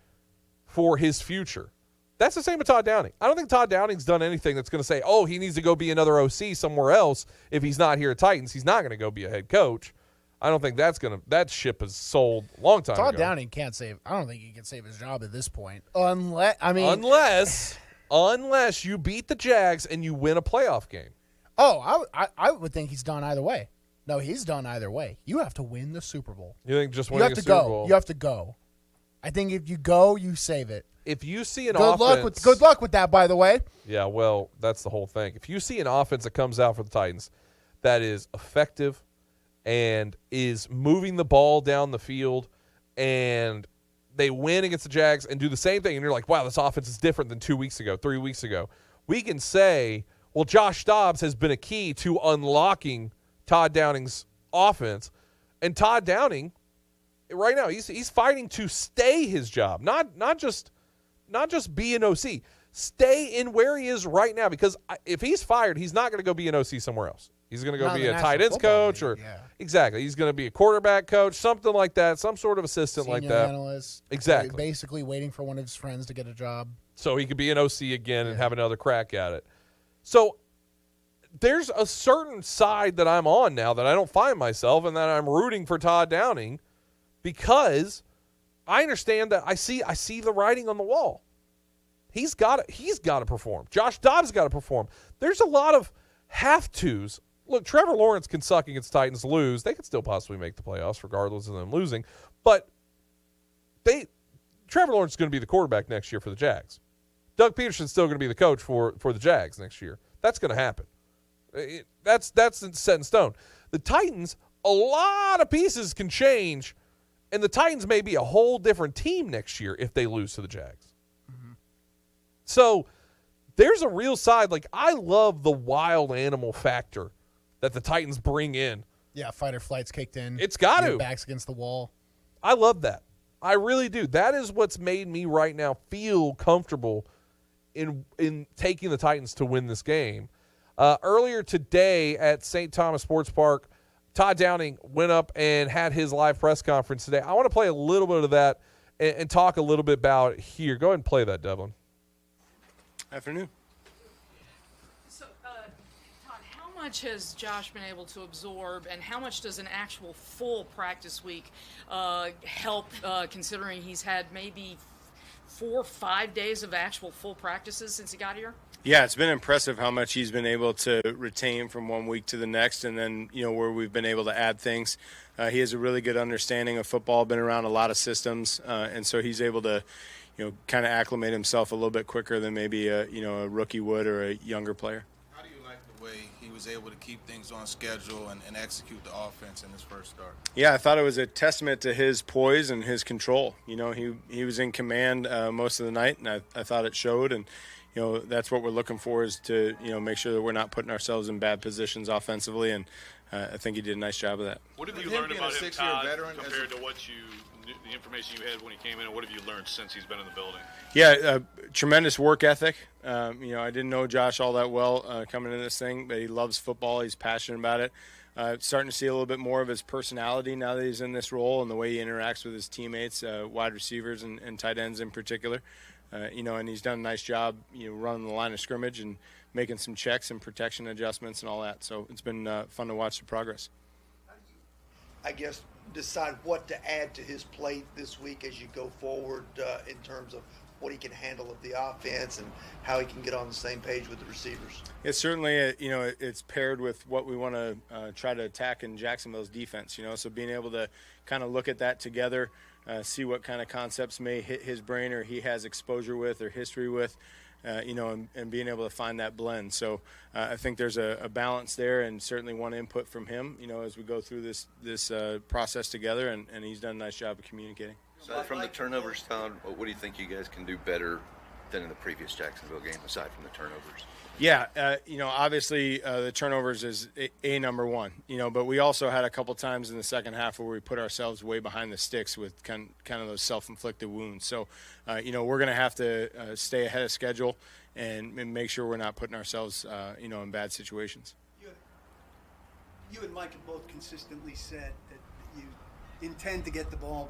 for his future. That's the same with Todd Downing. I don't think Todd Downing's done anything that's going to say, oh, he needs to go be another OC somewhere else if he's not here at Titans. He's not going to go be a head coach. I don't think that ship is sold a long time ago. Todd Downing can't save – I don't think he can save his job at this point. Unless you beat the Jags and you win a playoff game. Oh, I would think he's done either way. No, he's done either way. You have to win the Super Bowl. You think just winning a Super Bowl? You have to go. I think if you go, you save it. If you see an offense, good luck with that, by the way. Yeah, well, that's the whole thing. If you see an offense that comes out for the Titans that is effective and is moving the ball down the field, and they win against the Jags and do the same thing, and you're like, wow, this offense is different than 2 weeks ago, 3 weeks ago, we can say, well, Josh Dobbs has been a key to unlocking Todd Downing's offense, and Todd Downing, right now, he's fighting to stay his job, not just be an OC. Stay in where he is right now, because if he's fired, he's not going to go be an OC somewhere else. He's going to go be a tight ends coach exactly. He's going to be a quarterback coach, something like that, some sort of assistant Senior like that. Analyst, exactly. Basically waiting for one of his friends to get a job. So he could be an OC again and have another crack at it. So there's a certain side that I'm on now that I don't find myself, and that I'm rooting for Todd Downing, because I understand that I see the writing on the wall. He's got to perform. Josh Dobbs got to perform. There's a lot of have-tos. Look, Trevor Lawrence can suck against Titans, lose. They could still possibly make the playoffs regardless of them losing. But Trevor Lawrence is going to be the quarterback next year for the Jags. Doug Peterson's still going to be the coach for the Jags next year. That's going to happen. That's set in stone. The Titans, a lot of pieces can change, and the Titans may be a whole different team next year if they lose to the Jags. Mm-hmm. So there's a real side. Like, I love the wild animal factor that the Titans bring in. Yeah, fight or flight's kicked in. It's got to. Backs against the wall. I love that. I really do. That is what's made me right now feel comfortable in taking the Titans to win this game. Earlier today at St. Thomas Sports Park, Todd Downing went up and had his live press conference today. I want to play a little bit of that and talk a little bit about it here. Go ahead and play that, Devlin. Afternoon. So, Todd, how much has Josh been able to absorb, and how much does an actual full practice week help, considering he's had maybe 4 or 5 days of actual full practices since he got here? Yeah, it's been impressive how much he's been able to retain from 1 week to the next, and then, where we've been able to add things. He has a really good understanding of football, been around a lot of systems, and so he's able to, kind of acclimate himself a little bit quicker than maybe a rookie would or a younger player. How do you like the way he was able to keep things on schedule and execute the offense in his first start? Yeah, I thought it was a testament to his poise and his control. He was in command most of the night, and I thought it showed. And that's what we're looking for, is to make sure that we're not putting ourselves in bad positions offensively. And I think he did a nice job of that. What have you learned about him, Todd, compared to what you knew, the information you had when he came in, and what have you learned since he's been in the building? Yeah, tremendous work ethic. I didn't know Josh all that well coming into this thing, but he loves football. He's passionate about it. Starting to see a little bit more of his personality now that he's in this role and the way he interacts with his teammates, wide receivers and tight ends in particular. And he's done a nice job, running the line of scrimmage and making some checks and protection adjustments and all that. So it's been fun to watch the progress. I guess decide what to add to his plate this week as you go forward in terms of what he can handle of the offense and how he can get on the same page with the receivers. It's certainly, it's paired with what we want to try to attack in Jacksonville's defense, so being able to kind of look at that together, see what kind of concepts may hit his brain or he has exposure with or history with, and being able to find that blend. So I think there's a balance there, and certainly one input from him, as we go through this process together, and he's done a nice job of communicating. So from the turnovers, Todd, what do you think you guys can do better than in the previous Jacksonville game, aside from the turnovers? Yeah, obviously the turnovers is a number one, but we also had a couple times in the second half where we put ourselves way behind the sticks with kind of those self-inflicted wounds. So, we're going to have to stay ahead of schedule and make sure we're not putting ourselves, in bad situations. You and Mike have both consistently said that you intend to get the ball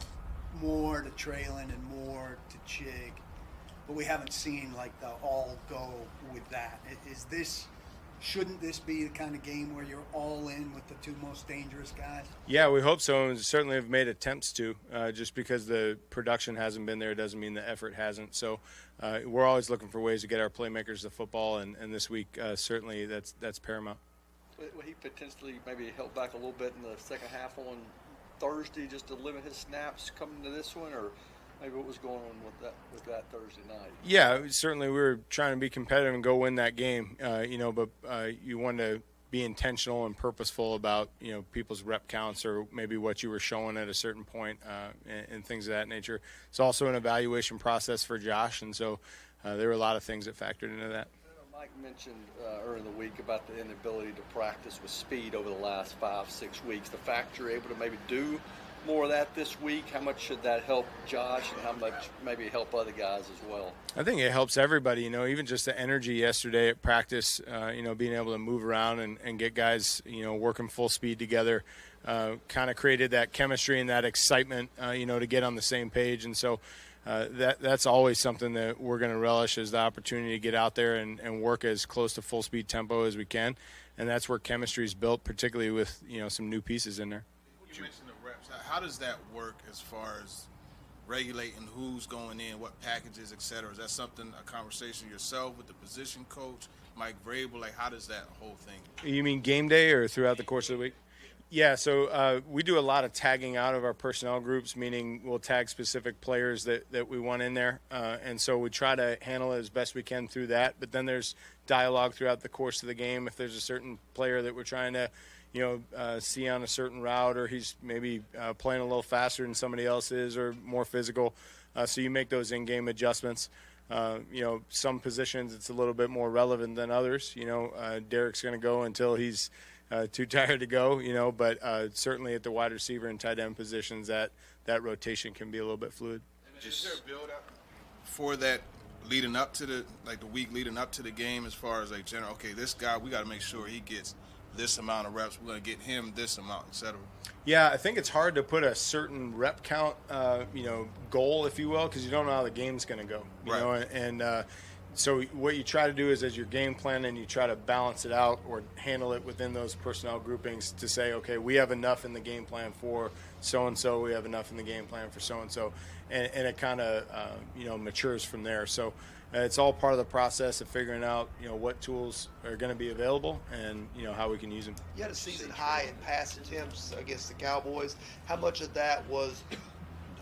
more to Traylon and more to Chig, but we haven't seen like the all go with that. Shouldn't this be the kind of game where you're all in with the two most dangerous guys? Yeah, we hope so, and certainly have made attempts to. Just because the production hasn't been there doesn't mean the effort hasn't. So we're always looking for ways to get our playmakers the football, and this week certainly that's paramount. Will he potentially maybe help back a little bit in the second half on Thursday just to limit his snaps coming to this one, or maybe what was going on with that Thursday night? Yeah, certainly we were trying to be competitive and go win that game, but you want to be intentional and purposeful about, people's rep counts or maybe what you were showing at a certain point and things of that nature. It's also an evaluation process for Josh, and so there were a lot of things that factored into that. Mike mentioned earlier in the week about the inability to practice with speed over the last 5-6 weeks. The fact you're able to maybe do more of that this week, how much should that help Josh, and how much maybe help other guys as well? I think it helps everybody, even just the energy yesterday at practice, being able to move around and get guys, working full speed together, kind of created that chemistry and that excitement, to get on the same page. And so that's always something that we're going to relish, is the opportunity to get out there and work as close to full speed tempo as we can. And that's where chemistry is built, particularly with, some new pieces in there. You mentioned the reps. How does that work as far as regulating who's going in, what packages, et cetera? Is that something, a conversation yourself with the position coach, Mike Vrabel? Like, how does that whole thing? You mean game day or throughout the course of the week? Yeah, so we do a lot of tagging out of our personnel groups, meaning we'll tag specific players that we want in there. And so we try to handle it as best we can through that. But then there's dialogue throughout the course of the game. If there's a certain player that we're trying to, see on a certain route, or he's maybe playing a little faster than somebody else is, or more physical. So you make those in-game adjustments. Some positions it's a little bit more relevant than others. Derek's going to go until he's too tired to go, but certainly at the wide receiver and tight end positions, that rotation can be a little bit fluid. Is there a build-up for that leading up to the week leading up to the game, as far as general, okay, this guy, we got to make sure he gets this amount of reps, we're going to get him this amount, etc.? Yeah, I think it's hard to put a certain rep count, goal, if you will, because you don't know how the game's going to go. So what you try to do is, as your game plan, and you try to balance it out or handle it within those personnel groupings to say, okay, we have enough in the game plan for so-and-so, we have enough in the game plan for so-and-so, and it kind of, matures from there. So it's all part of the process of figuring out, what tools are going to be available and, how we can use them. You had a season high in pass attempts against the Cowboys. How much of that was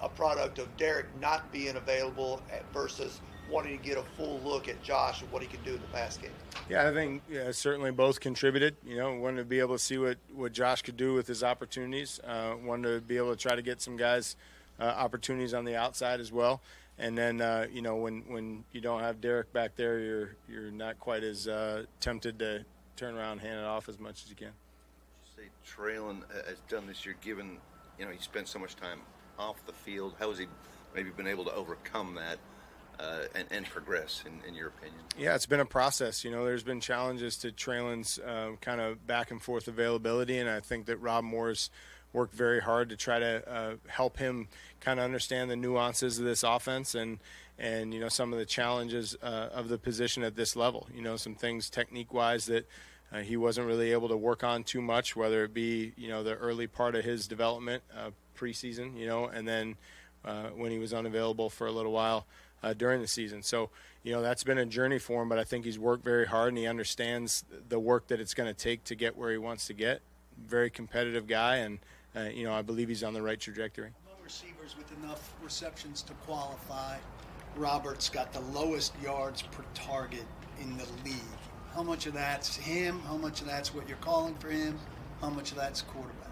a product of Derek not being available versus wanting to get a full look at Josh and what he can do in the pass game? Yeah, I think certainly both contributed. Wanted to be able to see what Josh could do with his opportunities. Wanted to be able to try to get some guys opportunities on the outside as well. And then, when you don't have Derek back there, you're not quite as tempted to turn around and hand it off as much as you can. Say Traylon has done this year, given, he spent so much time off the field. How has he maybe been able to overcome that and progress, in your opinion? Yeah, it's been a process. There's been challenges to Traylon's kind of back and forth availability, and I think that Rob Moore's worked very hard to try to help him kind of understand the nuances of this offense and some of the challenges of the position at this level. Some things technique-wise that he wasn't really able to work on too much, whether it be the early part of his development preseason, and then when he was unavailable for a little while during the season. So that's been a journey for him, but I think he's worked very hard and he understands the work that it's going to take to get where he wants to get. Very competitive guy, and I believe he's on the right trajectory. Among receivers with enough receptions to qualify, Robert's got the lowest yards per target in the league. How much of that's him? How much of that's what you're calling for him? How much of that's quarterback?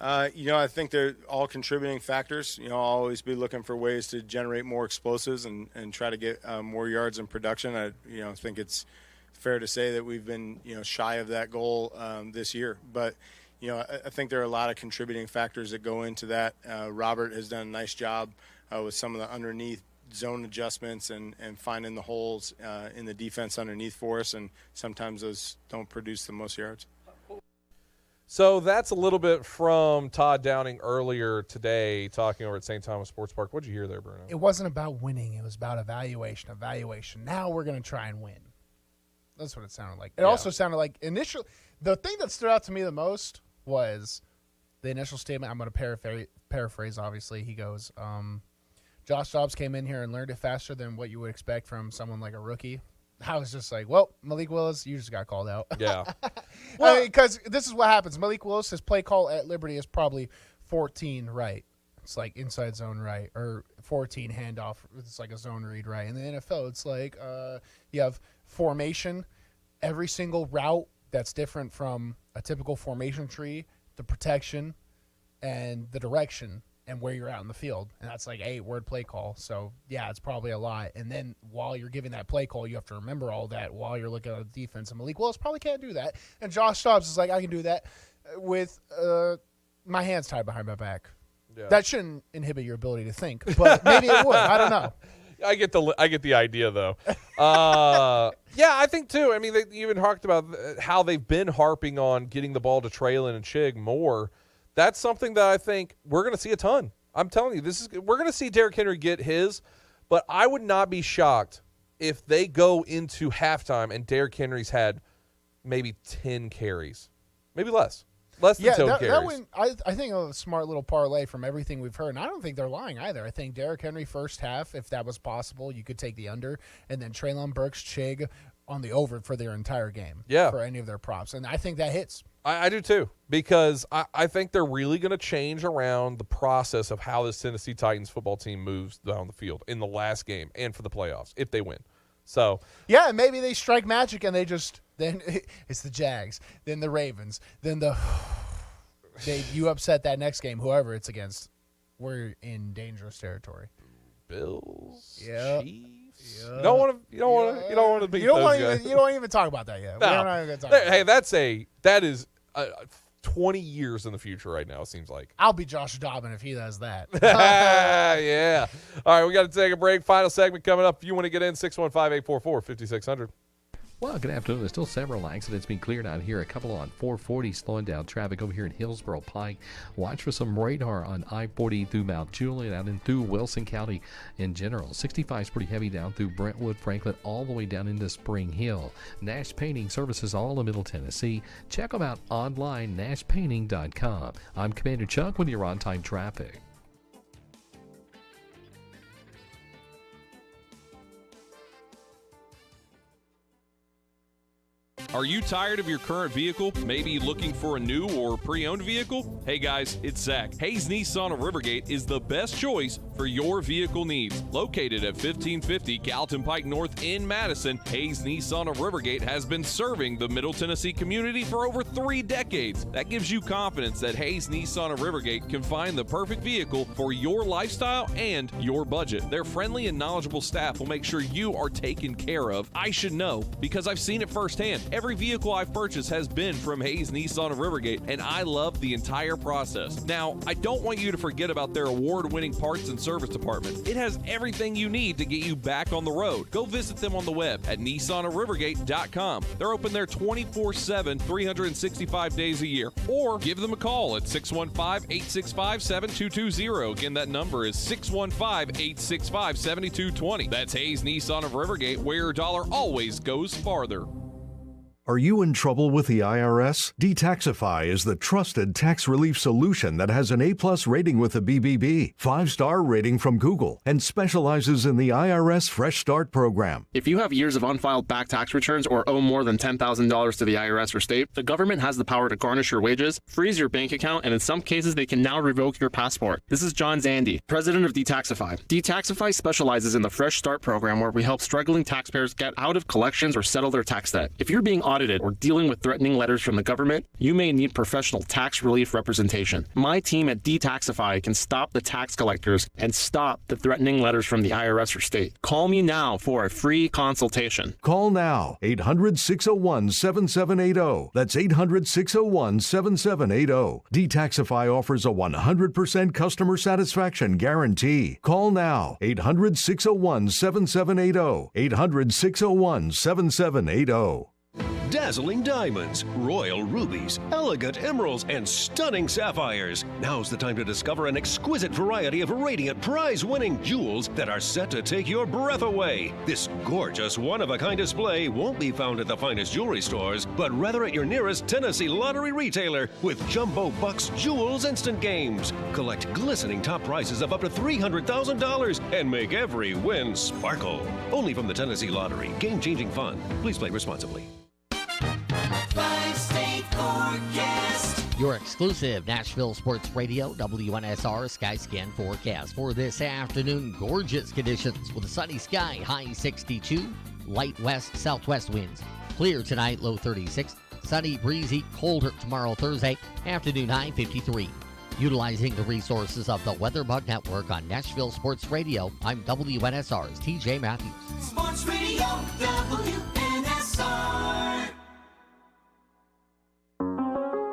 I think they're all contributing factors. I'll always be looking for ways to generate more explosives and try to get more yards in production. I think it's fair to say that we've been shy of that goal this year, but I think there are a lot of contributing factors that go into that. Robert has done a nice job with some of the underneath zone adjustments and finding the holes in the defense underneath for us, and sometimes those don't produce the most yards. So that's a little bit from Todd Downing earlier today, talking over at St. Thomas Sports Park. What'd you hear there, Bruno? It wasn't about winning. It was about evaluation. Now we're going to try and win. That's what it sounded like. It also sounded like the thing that stood out to me the most was the initial statement. I'm going to paraphrase, obviously. He goes, Josh Dobbs came in here and learned it faster than what you would expect from someone like a rookie. I was just like, well, Malik Willis, you just got called out. Yeah. Well, because this is what happens. Malik Willis, his play call at Liberty is probably 14 right. It's like inside zone right, or 14 handoff. It's like a zone read right. In the NFL, it's like you have formation, every single route that's different from a typical formation tree, the protection, and the direction, and where you're out in the field. And that's like 8-word play call. So, yeah, it's probably a lot. And then while you're giving that play call, you have to remember all that while you're looking at the defense. And Malik Willis probably can't do that. And Josh Dobbs is like, I can do that with my hands tied behind my back. Yeah. That shouldn't inhibit your ability to think, but maybe it would. I don't know. I get the idea, though. Yeah, I think, too. I mean, they even talked about how they've been harping on getting the ball to Traylon and Chig more. That's something that I think we're going to see a ton. I'm telling you, we're going to see Derrick Henry get his, but I would not be shocked if they go into halftime and Derrick Henry's had maybe 10 carries, maybe less than 10 carries. That one, I think a smart little parlay from everything we've heard, and I don't think they're lying either. I think Derrick Henry first half, if that was possible, you could take the under, and then Treylon Burks, Chig, on the over for their entire game. Yeah. For any of their props. And I think that hits. I do too, because I think they're really going to change around the process of how this Tennessee Titans football team moves down the field in the last game and for the playoffs if they win. So yeah, and maybe they strike magic and then it's the Jags, then the Ravens, then you upset that next game, whoever it's against. We're in dangerous territory. Bills, yeah, Chiefs. You don't want to beat those guys. You don't even talk about that yet. No. We're not even going to talk about Hey, that is 20 years in the future right now, it seems like. I'll be Josh Dobbin if he does that. Yeah. All right, we got to take a break. Final segment coming up. If you want to get in, 615-844-5600. Well, good afternoon. There's still several accidents being cleared out here. A couple on 440 slowing down traffic over here in Hillsborough Pike. Watch for some radar on I-40 through Mount Juliet out and through Wilson County in general. 65 is pretty heavy down through Brentwood, Franklin, all the way down into Spring Hill. Nash Painting services all of Middle Tennessee. Check them out online, nashpainting.com. I'm Commander Chuck with your on-time traffic. Are you tired of your current vehicle? Maybe looking for a new or pre-owned vehicle? Hey guys, it's Zach. Hayes Nissan of Rivergate is the best choice for your vehicle needs. Located at 1550 Gallatin Pike North in Madison, Hayes Nissan of Rivergate has been serving the Middle Tennessee community for over 3 decades. That gives you confidence that Hayes Nissan of Rivergate can find the perfect vehicle for your lifestyle and your budget. Their friendly and knowledgeable staff will make sure you are taken care of. I should know because I've seen it firsthand. Every vehicle I've purchased has been from Hayes Nissan of Rivergate, and I love the entire process. Now, I don't want you to forget about their award-winning parts and service department. It has everything you need to get you back on the road. Go visit them on the web at nissanofrivergate.com. They're open there 24/7, 365 days a year. Or give them a call at 615-865-7220. Again, that number is 615-865-7220. That's Hayes Nissan of Rivergate, where your dollar always goes farther. Are you in trouble with the IRS? Detaxify is the trusted tax relief solution that has an A+ rating with the BBB, 5-star rating from Google, and specializes in the IRS Fresh Start program. If you have years of unfiled back tax returns or owe more than $10,000 to the IRS or state, the government has the power to garnish your wages, freeze your bank account, and in some cases, they can now revoke your passport. This is John Zandy, president of Detaxify. Detaxify specializes in the Fresh Start program where we help struggling taxpayers get out of collections or settle their tax debt. If you're being audited or dealing with threatening letters from the government, you may need professional tax relief representation. My team at Detaxify can stop the tax collectors and stop the threatening letters from the IRS or state. Call me now for a free consultation. Call now, 800-601-7780. That's 800-601-7780. Detaxify offers a 100% customer satisfaction guarantee. Call now, 800-601-7780. 800-601-7780. Dazzling diamonds, royal rubies, elegant emeralds, and stunning sapphires. Now's the time to discover an exquisite variety of radiant, prize-winning jewels that are set to take your breath away. This gorgeous, one-of-a-kind display won't be found at the finest jewelry stores, but rather at your nearest Tennessee Lottery retailer with Jumbo Bucks Jewels Instant Games. Collect glistening top prizes of up to $300,000 and make every win sparkle. Only from the Tennessee Lottery. Game-changing fun. Please play responsibly. Five-state forecast. Your exclusive Nashville Sports Radio, WNSR Skyscan forecast for this afternoon. Gorgeous conditions with a sunny sky, high 62, light west-southwest winds. Clear tonight, low 36. Sunny, breezy, colder tomorrow, Thursday, afternoon high 53. Utilizing the resources of the WeatherBug Network on Nashville Sports Radio, I'm WNSR's TJ Matthews. Sports Radio, WNSR.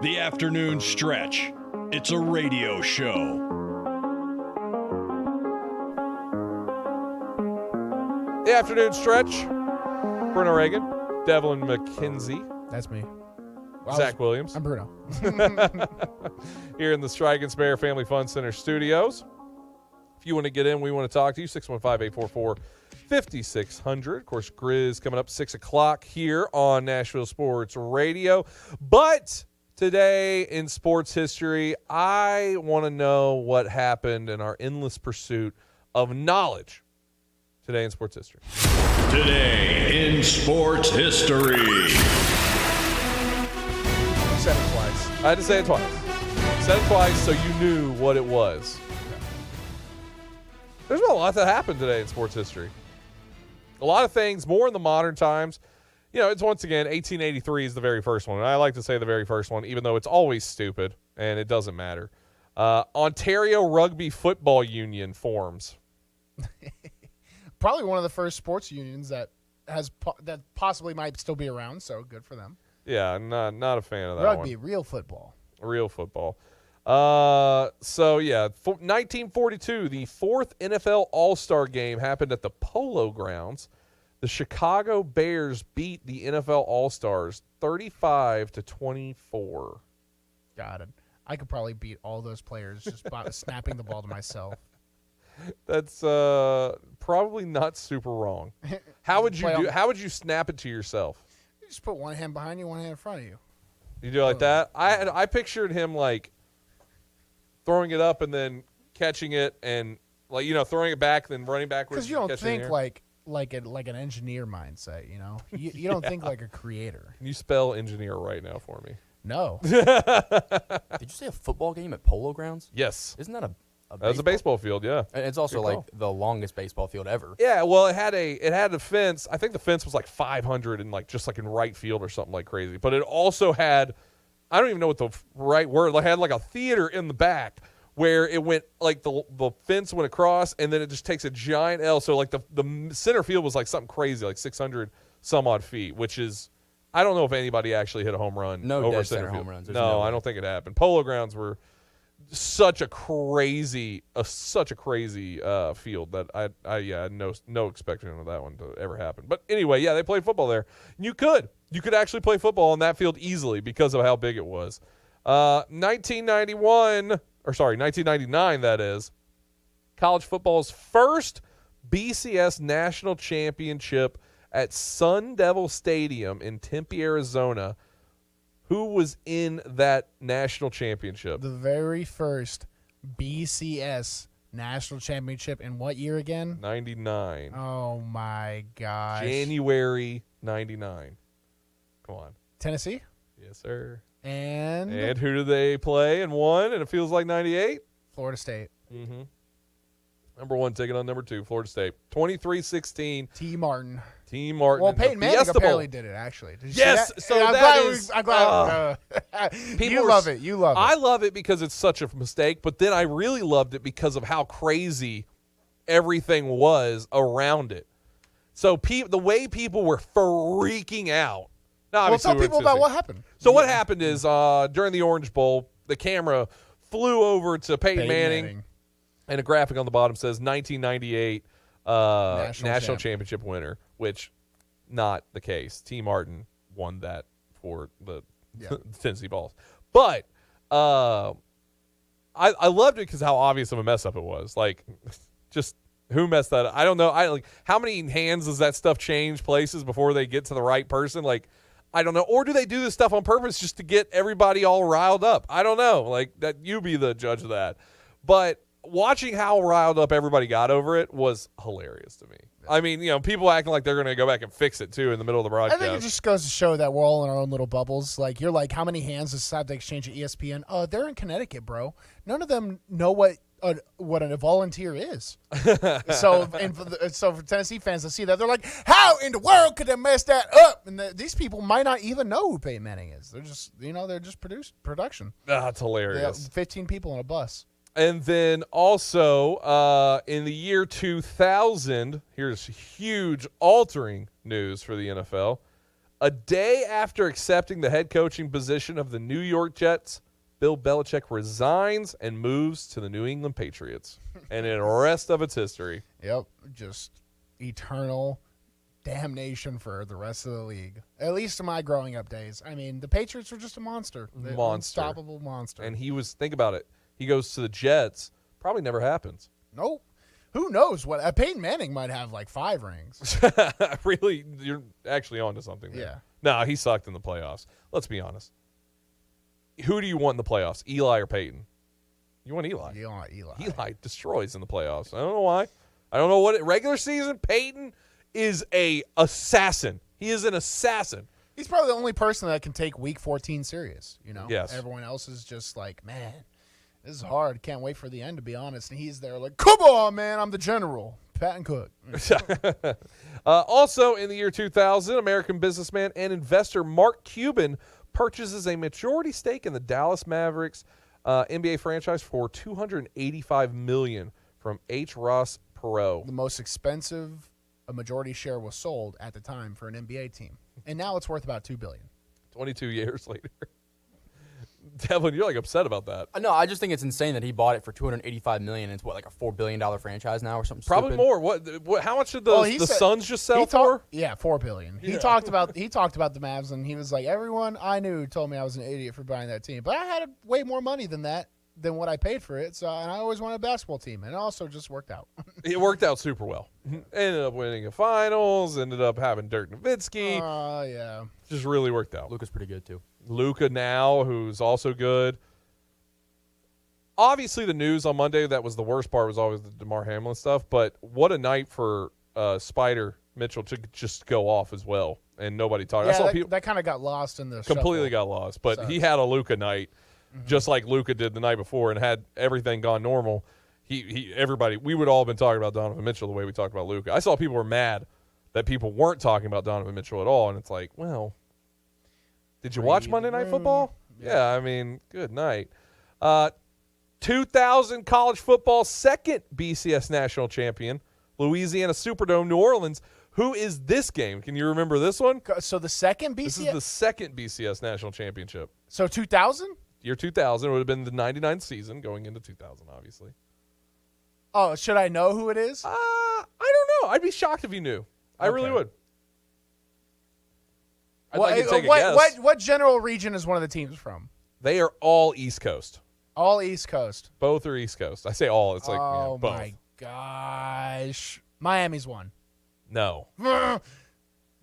The afternoon stretch. It's a radio show. The afternoon stretch. Bruno Reagan, Devlin McKenzie. That's me. Zach Williams. I'm Bruno. Here in the Strike and Spare Family Fun Center studios. If you want to get in, we want to talk to you, 615-844-5600. Of course, Grizz coming up 6 o'clock here on Nashville Sports Radio. But today in sports history, I want to know what happened in our endless pursuit of knowledge today in sports history. Today in sports history. Said it twice. I had to say it twice. Said it twice so you knew what it was. There's been a lot that happened today in sports history. A lot of things, more in the modern times. You know, it's once again, 1883 is the very first one. And I like to say the very first one, even though it's always stupid and it doesn't matter. Ontario Rugby Football Union forms. Probably one of the first sports unions that that possibly might still be around, so good for them. Yeah, not a fan of that Rugby, one. real football. Real football. 1942, the fourth NFL All-Star game happened at the Polo Grounds. The Chicago Bears beat the NFL All-Stars 35-24. Got it. I could probably beat all those players just by snapping the ball to myself. That's probably not super wrong. How would you snap it to yourself? You just put one hand behind you, one hand in front of you. You do it like that? I pictured him like throwing it up and then catching it and like throwing it back, then running backwards. Because you don't think like an engineer mindset, You don't think like a creator. Can you spell engineer right now for me? No. Did you say a football game at Polo Grounds? Yes. Isn't that a that was a baseball field, yeah. And it's also like the longest baseball field ever. Yeah, well, it had a fence. I think the fence was like 500 and like just like in right field or something like crazy. But it also had, I don't even know what the right word. It had like a theater in the back where it went like the fence went across and then it just takes a giant L. So like the center field was like something crazy, like 600 some odd feet, which is, I don't know if anybody actually hit a home run over dead center center field. home runs. No, I don't think it happened. Polo Grounds were such a crazy field that I had no expectation of that one to ever happen. But anyway, yeah, they played football there. You could actually play football on that field easily because of how big it was. 1999, that is, college football's first BCS national championship at Sun Devil Stadium in Tempe, Arizona. Who was in that national championship? The very first BCS national championship in what year again? 99. Oh, my gosh. January 99. Come on. Tennessee? Yes, sir. And who do they play and won? And it feels like 98? Florida State. Mm-hmm. Number one taking on number two, Florida State. 23-16. T. Martin. Well, Peyton Manning apparently did it, actually. Did you yes, see that? so I'm glad you love it. You love it. I love it because it's such a mistake, but then I really loved it because of how crazy everything was around it. So the way people were freaking out. Well, tell people about what happened. So what happened is during the Orange Bowl, the camera flew over to Peyton Manning, and a graphic on the bottom says 1998 national championship winner, which not the case. T. Martin won that for the Tennessee Vols. But I loved it because how obvious of a mess up it was. Like, just who messed that up? I don't know. How many hands does that stuff change places before they get to the right person? Like, I don't know. Or do they do this stuff on purpose just to get everybody all riled up? I don't know. Like, that you be the judge of that. But watching how riled up everybody got over it was hilarious to me. I mean, people acting like they're going to go back and fix it, too, in the middle of the broadcast. I think it just goes to show that we're all in our own little bubbles. Like, you're like, how many hands does Sad to exchange at ESPN? They're in Connecticut, bro. None of them know what a volunteer is. So for Tennessee fans to see that, they're like, how in the world could they mess that up? And these people might not even know who Peyton Manning is. They're just, they're just production. That's hilarious. They have 15 people on a bus. And then also in the year 2000, here's huge altering news for the NFL. A day after accepting the head coaching position of the New York Jets, Bill Belichick resigns and moves to the New England Patriots. And in the rest of its history. Yep, just eternal damnation for the rest of the league. At least in my growing up days. I mean, the Patriots were just a monster. Unstoppable monster. And think about it. He goes to the Jets. Probably never happens. Nope. Who knows what? Peyton Manning might have like 5 rings. Really, you're actually onto something there. Yeah. No, he sucked in the playoffs. Let's be honest. Who do you want in the playoffs, Eli or Peyton? You want Eli. You want Eli. Eli destroys in the playoffs. I don't know why. I don't know regular season, Peyton is a assassin. He is an assassin. He's probably the only person that can take Week 14 serious, you know? Yes. Everyone else is just like, man, this is hard. Can't wait for the end, to be honest. And he's there like, come on, man, I'm the general. Pat and Cook. Also in the year 2000, American businessman and investor Mark Cuban purchases a majority stake in the Dallas Mavericks NBA franchise for $285 million from H. Ross Perot. The most expensive a majority share was sold at the time for an NBA team. And now it's worth about $2 billion. 22 years later. Devlin, you're like upset about that. No, I just think it's insane that he bought it for $285 million. It's what, like a $4 billion franchise now or something? Probably stupid? more. What? How much did the Suns just sell for? Yeah, $4 billion. Yeah. He talked about the Mavs, and he was like, everyone I knew told me I was an idiot for buying that team, but I had way more money than what I paid for it. So, and I always wanted a basketball team, and it also just worked out. It worked out super well. Ended up winning a finals. Ended up having Dirk Nowitzki. Yeah. Just really worked out. Luka's pretty good too. Luka now, who's also good. Obviously, the news on Monday, that was the worst part, was always the DeMar Hamlin stuff. But what a night for Spider Mitchell to just go off as well, and nobody talked. Yeah, that kind of got lost in the completely shuffle. got lost. But So- he had a Luka night, just like Luka did the night before, and had everything gone normal. Everybody, we would all have been talking about Donovan Mitchell the way we talked about Luka. I saw people were mad that people weren't talking about Donovan Mitchell at all, and it's like, well, did you watch Monday Night Football? Yeah, I mean, good night. 2000 college football second BCS national champion, Louisiana Superdome, New Orleans. Who is this game? Can you remember this one? So the second BCS? This is the second BCS national championship. So 2000? Year 2000 would have been the 99 season, going into 2000, obviously. Oh, should I know who it is? I don't know. I'd be shocked if you knew. I really would. I'd like you to take a guess. What general region is one of the teams from? They are all East Coast. All East Coast. Both are East Coast. I say all. It's like, oh, both. my gosh. Miami's one. No.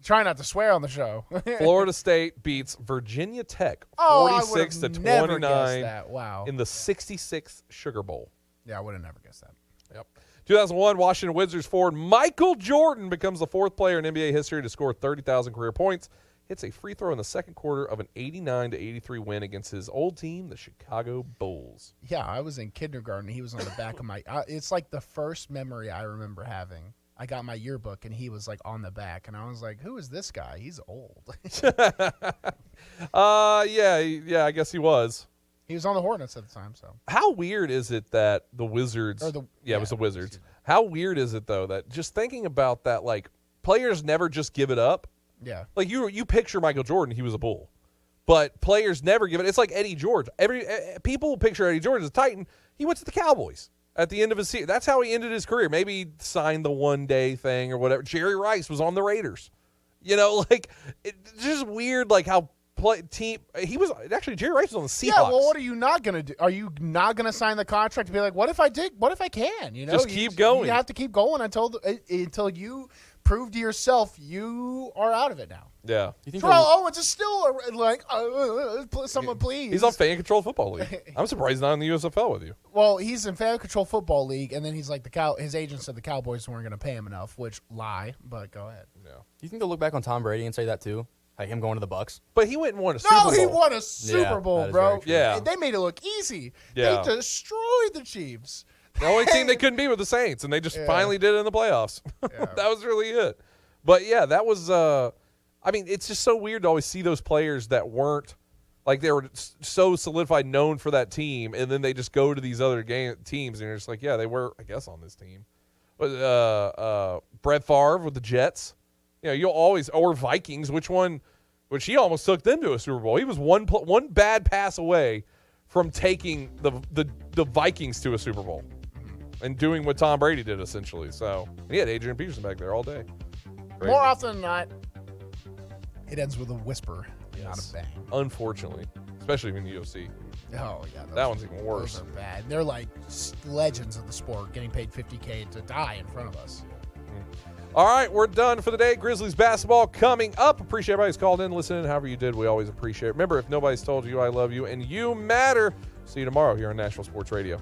Try not to swear on the show. Florida State beats Virginia Tech 46 to 29 Wow. in the 66th Sugar Bowl. Yeah, I would have never guessed that. Yep. 2001, Washington Wizards forward Michael Jordan becomes the fourth player in NBA history to score 30,000 career points. Hits a free throw in the second quarter of an 89-83 win against his old team, the Chicago Bulls. Yeah, I was in kindergarten. He was on the back of my it's like the first memory I remember having. I got my yearbook, and he was, like, on the back. And I was like, who is this guy? He's old. Yeah, I guess he was. He was on the Hornets at the time. So how weird is it that the Wizards it was the Wizards. How weird is it, though, that just thinking about that, like, players never just give it up. Yeah. Like, you picture Michael Jordan, he was a Bull. But players never give it. It's like Eddie George. People picture Eddie George as a Titan. He went to the Cowboys at the end of his season. That's how he ended his career. Maybe he signed the one-day thing or whatever. Jerry Rice was on the Raiders. You know, like, it's just weird, like, how Jerry Rice was on the Seahawks. Yeah, well, what are you not going to do? Are you not going to sign the contract to be like, what if I can? You know, just keep going. You have to keep going until you prove to yourself you are out of it now. Yeah. Terrell Owens is still like, someone please. He's on Fan Control Football League. I'm surprised he's not in the USFL with you. Well, he's in Fan Control Football League, and then he's like his agent said the Cowboys weren't going to pay him enough, which lie, but go ahead. Yeah. Do you think they'll look back on Tom Brady and say that too? Like him going to the Bucks? But he went and won a Super Bowl. No, he won a Super Bowl, bro. Yeah. They made it look easy. Yeah. They destroyed the Chiefs. The only team they couldn't beat were the Saints, and they just finally did it in the playoffs. That was really it. But, yeah, that was I mean, it's just so weird to always see those players that weren't, like, they were so solidified, known for that team, and then they just go to these other teams, and you're just like, yeah, they were, I guess, on this team. But Brett Favre with the Jets, you know, you'll always, or Vikings, which he almost took them to a Super Bowl. He was one bad pass away from taking the Vikings to a Super Bowl and doing what Tom Brady did, essentially. So he had Adrian Peterson back there all day. Crazy. More often than not, it ends with a whisper, not a bang. Unfortunately, especially in the UFC. Oh, yeah. That one's even worse. Those are bad. They're like legends of the sport, getting paid $50K to die in front of us. All right, we're done for the day. Grizzlies basketball coming up. Appreciate everybody's called in, listening. However you did, we always appreciate it. Remember, if nobody's told you I love you and you matter, see you tomorrow here on Nashville Sports Radio.